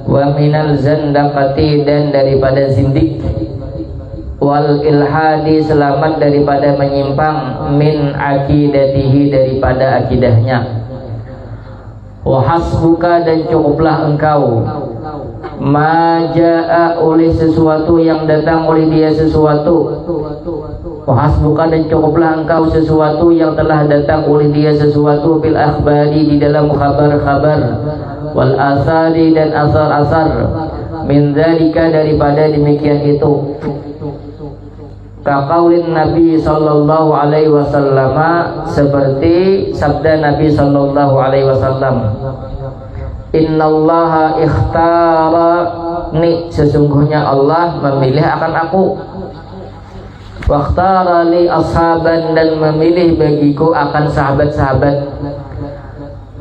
wa minal zandaqati, dan daripada zindik, wal ilhadi, selamat daripada menyimpang, min akidatihi, daripada akidahnya. wa hasbuka dan cukuplah engkau ma jaa oleh sesuatu yang datang oleh dia sesuatu, wa hasbuka dan cukuplah engkau sesuatu yang telah datang oleh dia sesuatu, bil akhbari di dalam kabar-kabar, wal asari dan asar-asar, min dzalika daripada demikian itu, kaqaulin Nabi sallallahu alaihi wasallam, seperti sabda Nabi sallallahu alaihi wasallam, innallaha ikhtarani, sesungguhnya Allah memilih akan aku, wakhtara li ashaban dan memilih bagiku akan sahabat-sahabat,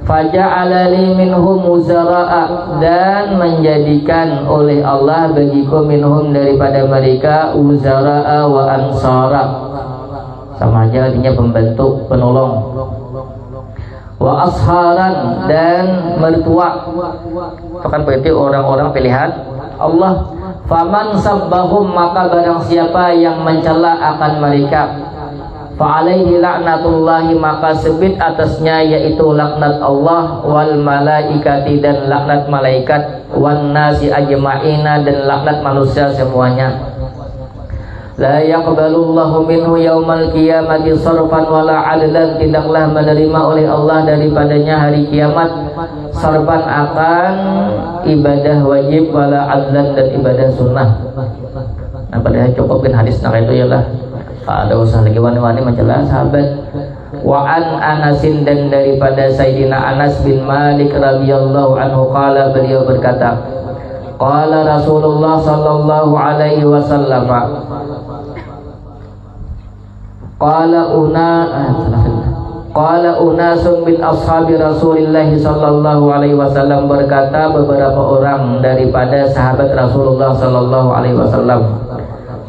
faja'ala li minhum uzara'a dan menjadikan oleh Allah bagiku minhum daripada mereka uzara'a wa ansara, sama aja artinya pembantu, penolong, wa asharan dan mertua, itu kan berarti orang-orang pilihan Allah. Faman sabbahum, maka barang siapa yang mencela akan mereka, fa'alaihi la'natullahi, maka sebit atasnya yaitu laknat Allah, wal malaikati dan laknat malaikat, wan nasi ajma'ina dan laknat manusia semuanya. La yaqbalullahu minhu yaumal qiyamati sarfan wala adlan, tidaklah menerima oleh Allah daripadanya hari kiamat sarfan akan ibadah wajib, wala adlan dan ibadah sunnah. Nah, padahal cukupin hadis nak itu ialah ada usah lagi wani-wani mencela sahabat. Wa an Anasin, dan daripada Sayyidina Anas bin Malik radhiyallahu anhu qala, beliau berkata, qala Rasulullah sallallahu alaihi wasallam, qala unasun min ashabi Rasulillah sallallahu alaihi wasallam, berkata beberapa orang daripada sahabat Rasulullah sallallahu alaihi wasallam.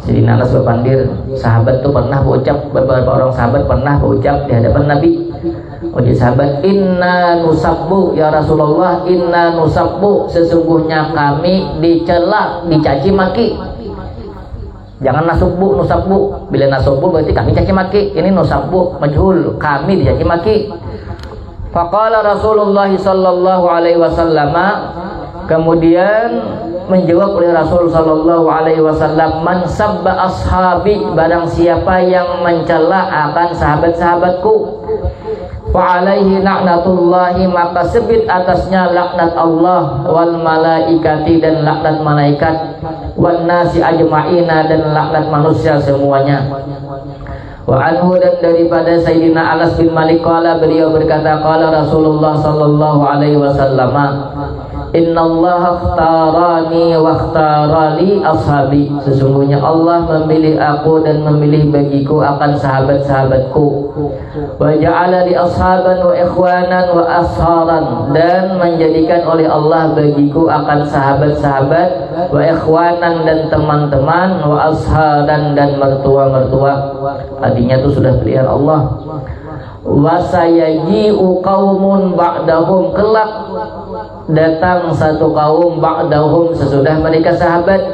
Jadi Anas berpandir, sahabat itu pernah berucap, beberapa orang sahabat pernah berucap di hadapan Nabi. Uji sahabat, inna nusabbu ya Rasulullah, inna nusabbu, sesungguhnya kami dicela, dicaci maki. Jangan nasubbu, nusabbu. Bila nasubbu berarti kami caci maki. Ini nusabbu, majhul, kami dicaci maki. Faqala Rasulullah sallallahu alaihi wasallam, kemudian menjawab oleh Rasul sallallahu alaihi wasallam, man sabba ashabi, barang siapa yang mencela akan sahabat-sahabatku, fa alaihi la'natullahi, maka sebit atasnya laknat Allah, wal malaikati dan laknat malaikat, wan nasi ajma'ina dan laknat manusia semuanya. Wa anhu, dan daripada Sayyidina Anas bin Malik qala, beliau berkata, qala Rasulullah sallallahu alaihi wasallam, innallaha ikhtarani wa ikhtarali ashabi, sesungguhnya Allah memilih aku dan memilih bagiku akan sahabat-sahabatku, wa ja'ala li ashaban wa ikhwanan wa asharan, dan menjadikan oleh Allah bagiku akan sahabat-sahabat, wa ikhwanan dan teman-teman, wa asharan dan mertua-mertua. Artinya itu sudah pilihan Allah. Wa sayaji'u qaumun ba'dahum, kelak datang satu kaum ba'dahum sesudah mereka sahabat,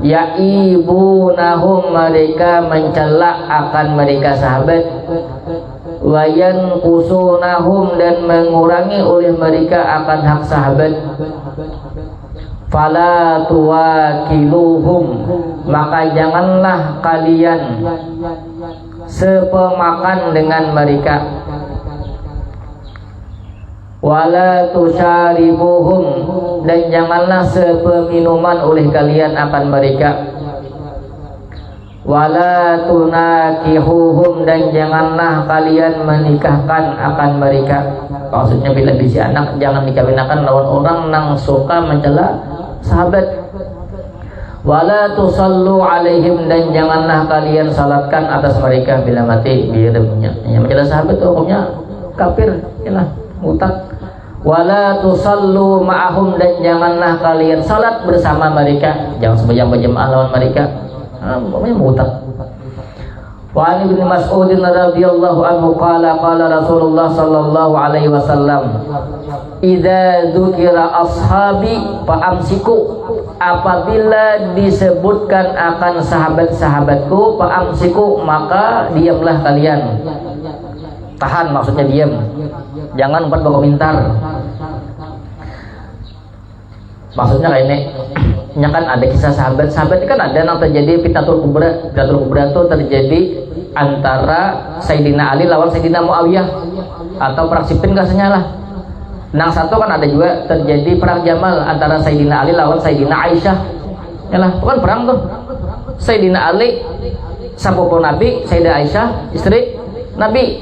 ya'ibunahum, mereka mencela akan mereka sahabat, wa yanqusunahum, dan mengurangi oleh mereka akan hak sahabat, fala tuwakiluhum, maka janganlah kalian sepemakan dengan mereka, wala tusyaribuhum, dan janganlah sepeminuman oleh kalian akan mereka, wala tunakihuhum, dan janganlah kalian menikahkan akan mereka. Maksudnya bila bisi anak jangan dikawinkan lawan orang nang suka mencela sahabat. Wala tusallu alaihim, dan janganlah kalian salatkan atas mereka bila mati. Biar punya yang mencela sahabat itu hukumnya kafir, ialah mutak. Wala tusallu ma'ahum, dan janganlah kalian salat bersama mereka, jangan sembahyang berjamaah lawan mereka, pokoknya mutak. Wa an Ibnu Mas'ud radhiyallahu anhu qala qala Rasulullah sallallahu alaihi wasallam, idza dzukira ashabi fa amsiku, apabila disebutkan akan sahabat-sahabatku, fa amsiku, maka diamlah kalian. Tahan, maksudnya diam, jangan buat berkomentar. Maksudnya kayak ini, nya kan ada kisah sahabat ini kan ada yang terjadi Fitnatul Kubra itu terjadi antara Sayyidina Ali lawan Sayyidina Muawiyah, atau perang Siffin kasihnya lah. Nang satu kan ada juga terjadi perang Jamal antara Sayyidina Ali lawan Sayyidina Aisyah. Yalah, itu kan perang tuh. Sayyidina Ali sapopo Nabi, Sayyidah Aisyah istri Nabi.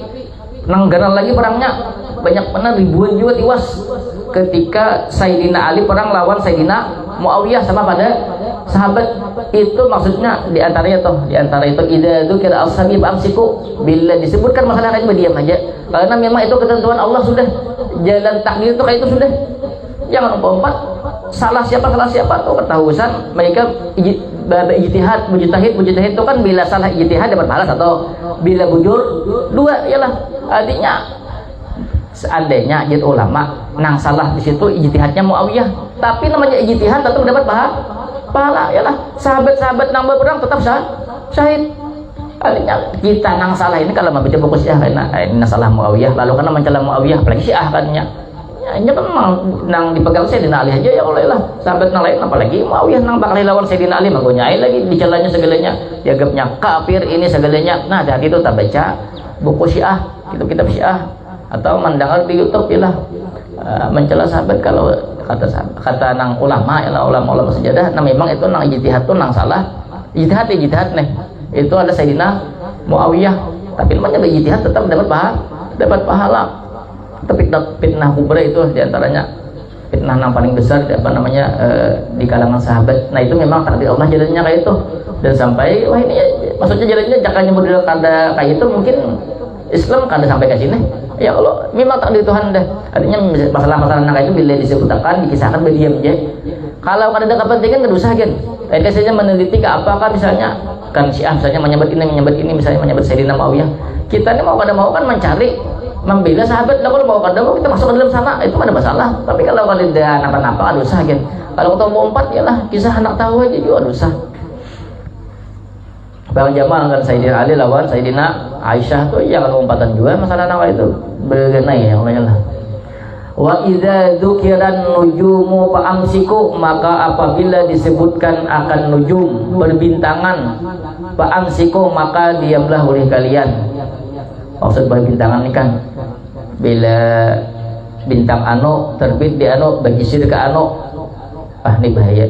Nang ganan lagi perangnya banyak benar, ribuan juga tiwas ketika Sayyidina Ali perang lawan Sayyidina Muawiyah sama pada sahabat. Itu maksudnya diantara itu idza dzukira as-sabib amsiku, bila disebutkan masalah ini diam aja, karena memang itu ketentuan Allah, sudah jalan takdir itu kayak itu sudah. Jangan lompat salah siapa tuh ketahuan mereka ijtihad mujtahid itu kan bila salah ijtihad dapat balas, atau bila bujur dua. Ialah artinya seandainya jadi ulama nang salah di situ ijtihadnya Muawiyah, tapi namanya ijtihad tetap dapat pahala. Ialah sahabat-sahabat nang berperang tetap syahid. Artinya kita nang salah ini kalau membaca buku Syiah karena ini salah Muawiyah, lalu karena mencela Muawiyah apalagi Syiah katanya. Ya kan nang dipegang Sayyidina Ali aja ya oleh lah, sahabat nang lain apalagi Muawiyah nang bakal lawan Sayyidina Ali magonya lagi dicelanya segalanya, dianggapnya kafir ini segalanya. Nah dari itu tak baca buku Syiah, kitab Syiah, atau mendengar di YouTube lah mencela sahabat. Kalau kata nang ulama ya ulama sejadah, nah memang itu nang ijtihad tuh nang salah ijtihad nih itu ada Sayyidina Muawiyah, tapi namanya ijtihad tetap dapat pahala. Tapi fitnah kubra itu diantaranya fitnah yang paling besar di kalangan sahabat. Nah itu memang takdir Allah jalannya kayak itu, dan sampai wah ini maksudnya jalannya jangan model kada kayak itu, mungkin Islam kada sampai ke sini. Ya Allah memang takdir Tuhan dah. Artinya masalah-masalah kayak itu bila disebutkan dikisahkan berdiam aja. Kalau kada ada kepentingan kada usah kan. Kayak saja meneliti ke apakah misalnya kan Syiah misalnya menyebut ini misalnya menyebut Sayyidina Muawiyah. Kita ini mau kada mau kan mencari membela sahabat. Lah kalau mau kada mau kita masuk ke dalam sana itu ada masalah. Tapi kalau kada napa-napa ada usah kan. Kalau kita mau empat ya lah kisah anak tahu aja juga ada usah. Bang Jamal kan Sayyidina Ali lawan Sayyidina Aisyah tuh jangan umpatan juga masalah nama itu bergenai ya Allah. Wa idza dzukiran nujumu fa amsiku, maka apabila disebutkan akan nujum berbintangan fa amsiku maka diamlah oleh kalian. Maksud berbintangan ini kan bila bintang anu terbit di anu bergisir ke anu, ini bahaya.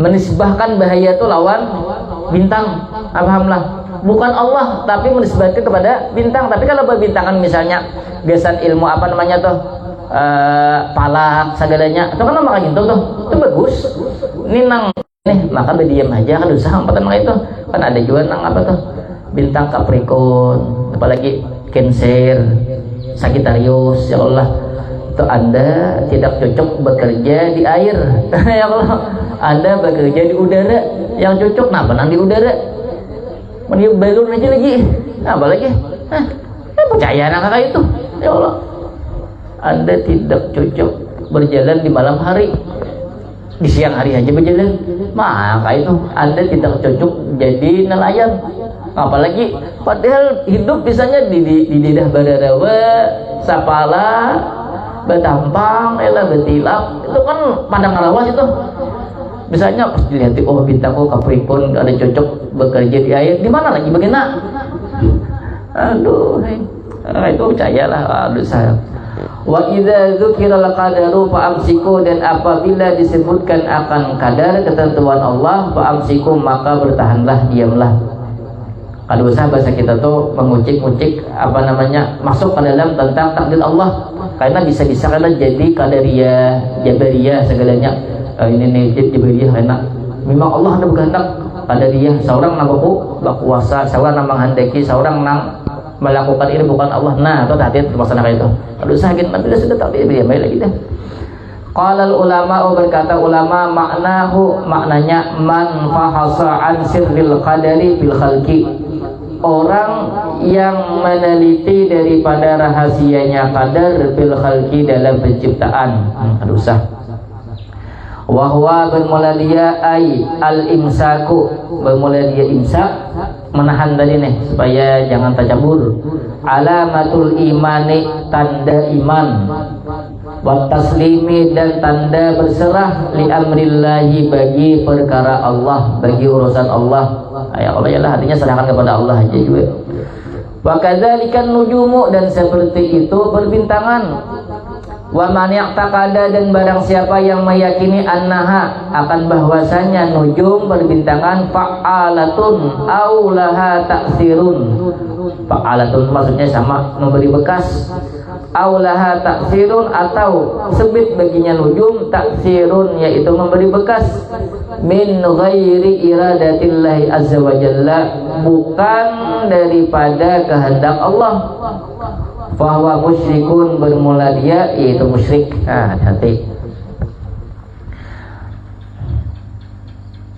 Menisbahkan bahaya itu lawan bintang, pahamlah, bukan Allah tapi menisbahkan kepada bintang. Tapi kalau berbintangan misalnya gasan ilmu apa namanya tuh palak segalanya itu kan nama gitu tuh itu bagus. Ini nang maka berdiam aja kan usah umpatan itu kan ada juga nang apa tuh bintang Capricorn, apalagi Cancer, Sagittarius. Ya Allah itu Anda tidak cocok bekerja di air. Ya Allah Anda bekerja di udara yang cocok. Nah benang di udara meniup balon aja lagi. Nah apalagi percaya anak kakak itu. Ya Allah Anda tidak cocok berjalan di malam hari, di siang hari aja berjalan, maka itu Anda tidak cocok jadi nelayan. Apalagi padahal hidup misalnya di daerah Badarawa, Sapala, Batampang, Betilap, itu kan padang rawas itu. Misalnya pas dilihat oh bintangku Capricorn ada cocok bekerja di air, di mana lagi bagaimana? Aduh, itu percayalah. Aduh saya. Wa idza dzukira al-qadaru fa amsiku, dan apabila disebutkan akan kadar ketentuan Allah fa amsiku maka bertahanlah, diamlah. Kalau usah bahasa kita tuh mengucik-ucik apa namanya masuk ke dalam tentang takdir Allah, karena bisa-bisa karena jadi qadariyah, jabariyah segalanya. Ini nih jabariyah karena memang Allah ada berkehendak. Qadariyah seorang nang berkuasa, seorang nang menghendaki, seorang nang melakukan ini bukan Allah. Nah itu hati masalah itu. Kalau usah gitu nanti sudah takdir dia baik lagi dah. Qala ulama, berkata ulama, maknanya man fahasa an sirril qadari bil khalqi, orang yang meneliti daripada rahasianya qadar bil khalqi dalam penciptaan. Aduh usah. Wa huwa bermula dia ai al imsaku, bermula dia imsak, menahan tadi nih supaya jangan tercampur. Alamatul imani, tanda iman. wa taslimi dan tanda berserah li amrillahi bagi perkara Allah, bagi urusan Allah. Ya Allah ialah artinya serahkan kepada Allah aja juga. Wa kadzalikan nujumu dan seperti itu berbintangan. Wa man ya'taqada dan barang siapa yang meyakini annaha akan bahwasanya nujum berbintangan fa'alatun aw laha ta'sirun. Fa'alatun maksudnya sama memberi bekas, aw laha ta'sirun atau sebit baginya nujum, ta'sirun yaitu memberi bekas, min ghairi iradatillahi azza wa jalla bukan daripada kehendak Allah. Bahwa musyrikun bermula dia yaitu musyrik. Hati-hati.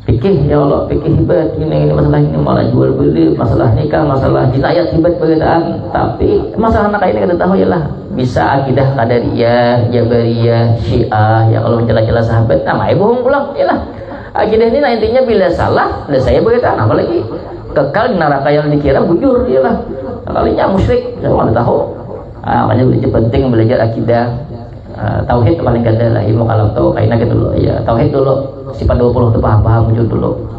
Fikih ya Allah, fikih hibat ini masalah ini malah jual beli, masalah nikah, masalah jinayat hibat perbedaan. Tapi masalah anak ini kita tahu ialah bisa akidah qadariyah, jabariyah, syiah yang kalau mencela-cela sahabat, nama ibu pulang ialah akidah ini intinya bila salah, saya perbedaan apalagi kekal di neraka yang dikira bujur ialah kalinya musyrik, jangan tahu. Makanya penting belajar akidah, tauhid paling ganda lah ilmu kalam tau kainak gitu dulu ya, tauhid dulu sifat 20 itu paham wujud dulu.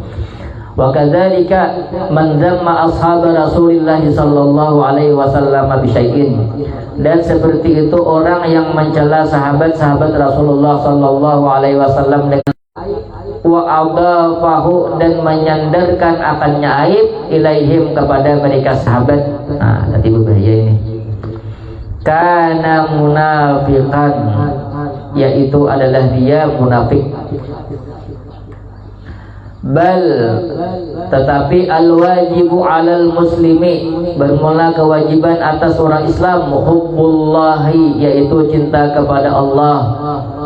Wa kadzalika man zamma ashab Rasulillah sallallahu alaihi wasallam bi syai'in, dan seperti itu orang yang mencela sahabat-sahabat Rasulullah sallallahu alaihi wasallam dengan wa adafahu dan menyandarkan akannya aib ilaihim kepada mereka sahabat. Tadi berbahaya ini. Kana munafiqan, yaitu adalah dia munafik. Bal tetapi al-wajibu 'alal muslimi, bermula kewajiban atas orang Islam hubbullahi, yaitu cinta kepada Allah,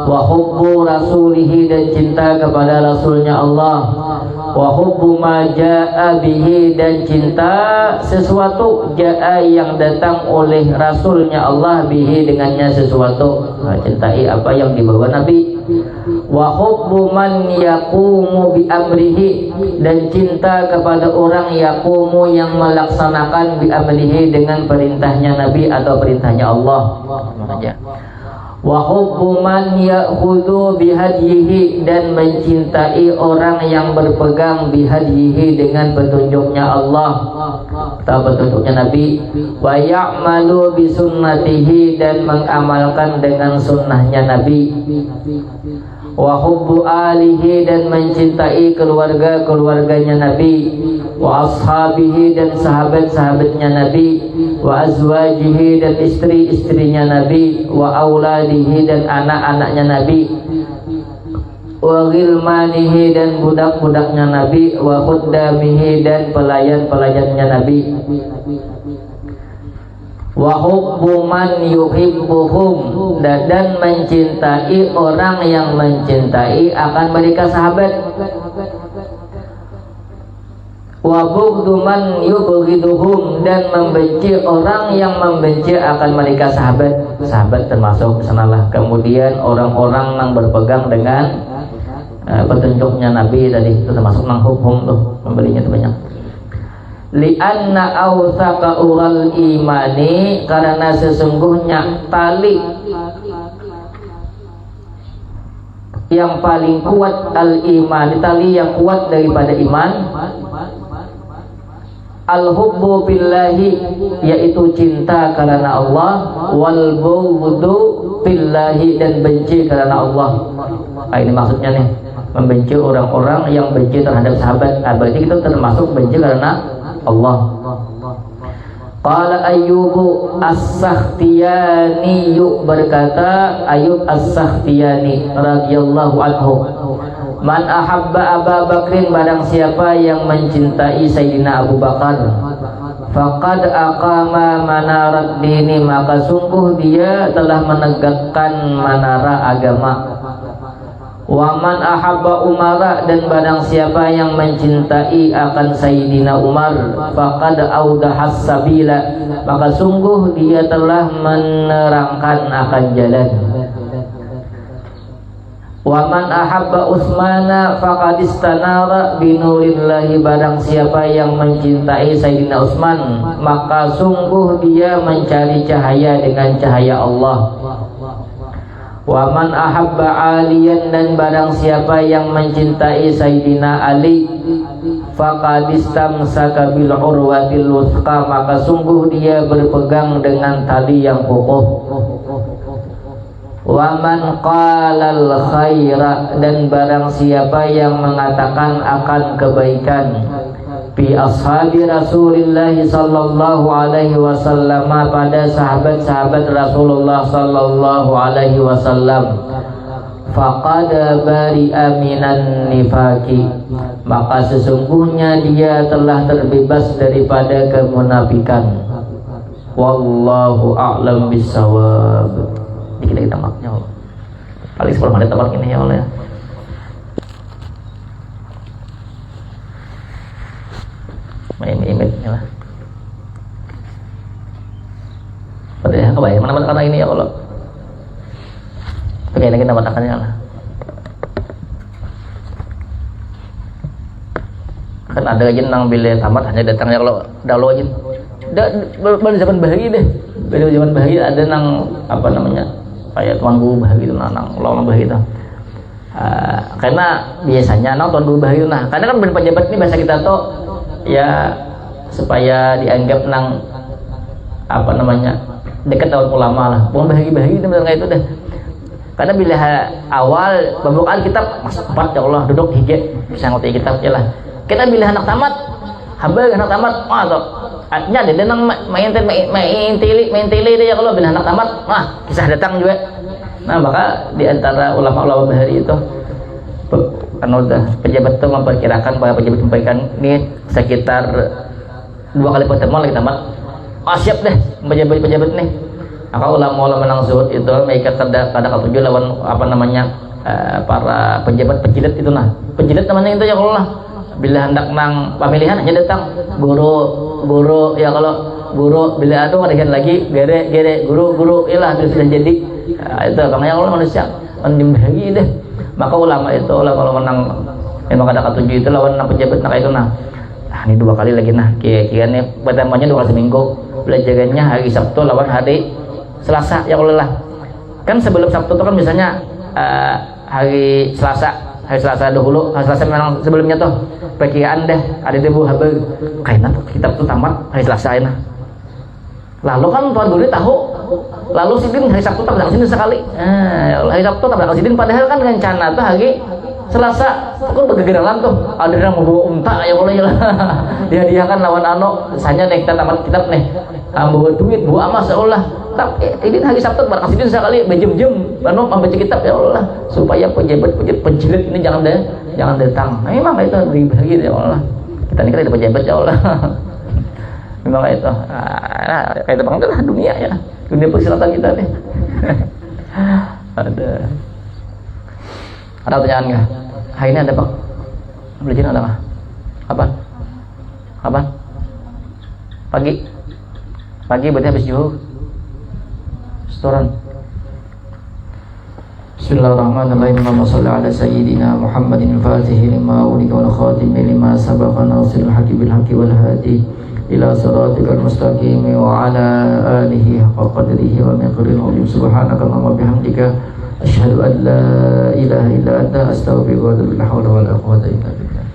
wa hubbu rasulihi dan cinta kepada rasulnya Allah, wa hubbu ma jaa bihi dan cinta sesuatu jaa yang datang oleh rasulnya Allah bihi dengannya sesuatu, cintai apa yang dibawa Nabi, wa hubbu man yaqumu bi amrihi dan cinta kepada orang yaqumu yang melaksanakan bi amrihi dengan perintahnya Nabi atau perintahnya Allah. Wa hubbu man ya'khudhu bihadyihi dan mencintai orang yang berpegang bihadyihi dengan petunjuknya Allah atau petunjuknya Nabi, wa ya'malu bisunnatihi dan mengamalkan dengan sunnahnya Nabi, wa hubbu alihi dan mencintai keluarga-keluarganya Nabi, wa ashabihi dan sahabat-sahabatnya Nabi, wa azwajihi dan istri-istrinya Nabi, wa auladihi dan anak-anaknya Nabi, wa ghilmanihi dan budak-budaknya Nabi, wa khuddamihi dan pelayan-pelayannya Nabi, wa hubbu man yuhibbuhum dan mencintai orang yang mencintai akan mereka sahabat, wa bughdu man yubghiduhum dan membenci orang yang membenci akan mereka sahabat. Sahabat termasuk sanalah kemudian orang-orang yang berpegang dengan petunjuknya Nabi tadi, itu termasuk nang hukum tuh membelinya itu banyak. Lianna awthaqa ural imani, karena sesungguhnya tali yang paling kuat al-iman, tali yang kuat daripada iman, al-hubbu billahi, yaitu cinta karena Allah, wal bughdu billahi dan benci karena Allah. Ini maksudnya nih, membenci orang-orang yang benci terhadap sahabat. Berarti kita termasuk benci karena Allah. Qala Ayyubu As-Sakhtiyani, berkata Ayyub As-Sakhtiyani radhiyallahu anhu, man ahabba Abu Bakrin, barang siapa yang mencintai Sayyidina Abu Bakar, faqad aqama manarat dini, maka sungguh dia telah menegakkan menara agama. Wa man ahabba Umara, dan barang siapa yang mencintai akan Sayyidina Umar, faqad audahas sabila, maka sungguh dia telah menerangkan akan jalan. Wa man ahabba Utsmana faqad istanara binurillahi, barang siapa yang mencintai Sayyidina Utsman, maka sungguh dia mencari cahaya dengan cahaya Allah. Wa man ahabba aliyan, dan barang siapa yang mencintai Sayyidina Ali, faqad istamsaka bil urwatil wuthqa, maka sungguh dia berpegang dengan tali yang kokoh. Wa man qalal khaira, dan barang siapa yang mengatakan akan kebaikan, bi ashabi Rasulillah sallallahu alaihi wasallam, pada sahabat-sahabat Rasulullah sallallahu alaihi wasallam, faqad bari'a minan nifaqi, maka sesungguhnya dia telah terbebas daripada kemunafikan. Wallahu a'lam bissawab. Dikit kita maknya Allah. Paling 10 menit tamak ini ya Allah ya. Main-main lah. Padahal kebayang mana kata ini ya Allah. Pengen kita matakannya lah. Kan ada aja nang bila tamat hanya datangnya kalau dalo aja. Pada zaman bahagi deh. Pada zaman bahagi ada nang apa namanya? Kayak tuan guru bahagi itu nang ulama bahagi itu. Karena biasanya nang tuan guru bahagi itu, nah karena kan pejabat ini bahasa kita tuh ya supaya dianggap nang apa namanya dekat dengan ulama lah. Bukan bahagi-bahagi itu benar itu deh. Karena bila awal pembukaan kitab mas 4 ya Allah duduk hige bisa ngerti kitab ya lah. Kita bila anak tamat, hamba anak tamat, atau nya ada nang main tili deh ya kalau bila anak tamat, kisah datang juga. Nah maka di antara ulama-ulama bahari itu kan udah pejabat itu memperkirakan bahwa pejabat memberikan ini sekitar 2 kali pertemuan lagi tamat. Siap deh pejabat nih. Maka ulama-ulama nang zuhud itu mereka kada ketujuh lawan apa namanya para pejabat penjilat itu nah. Penjilat namanya itu ya Allah. Bila hendak nang pemilihan hanya datang guru ya kalau guru bila ada ngadakan lagi gere guru ilah sudah jadi itu makanya Allah manusia mendibagi deh. Maka ulama itu ulama menang memang ada ketujuh itu lawan nang pejabat nak itu nah ini 2 kali lagi nah kira-kira nih pertemuannya 2 kali seminggu belajarnya hari Sabtu lawan hari Selasa ya Allah lah. Kan sebelum Sabtu itu kan misalnya hari Selasa dahulu, hari Selasa memang sebelumnya tuh perkiraan deh ada debu haber kayaknya kitab tuh tamat hari Selasa ini. Lalu kan tuan guru tahu, lalu sidin hari Sabtu tak datang sini sekali. Hari Sabtu tak datang sidin, padahal kan rencana tuh hari Selasa kan bergegeran tuh ada yang membawa unta ya Allah ya dia kan lawan misalnya nih kita tamat kitab nih bawa duit bawa emas ya Allah, tapi ini hari Sabtu barang sidin sekali berjam-jam membaca kitab ya Allah supaya pejabat penjilat ini jangan datang. Nah, memang itu dibagi ya Allah, kita ini kan ada pejabat ya Allah. Memang itu kayak itu banget lah dunia ya, dunia persilatan kita nih. Ada pertanyaan nggak? Hari ini ada Pak? Belajar ada nggak? Kapan? Pagi berarti habis zuhur. Setoran. Bismillahirrahmanirrahim. Allahumma shalli ala sayyidina Muhammadin al-Fatih lima ulika wal khatim lima sabaqa nasiril haqqi bil haqqi wal hadi ila siratikal mustaqim wa ala alihi haqqa qadrihi wa miqdaril azim. Subhanaka Allahumma bihamdika asyhadu an la ilaha illa anta astaghfiruka wa atubu ilaik. La haula wala quwwata illa billah.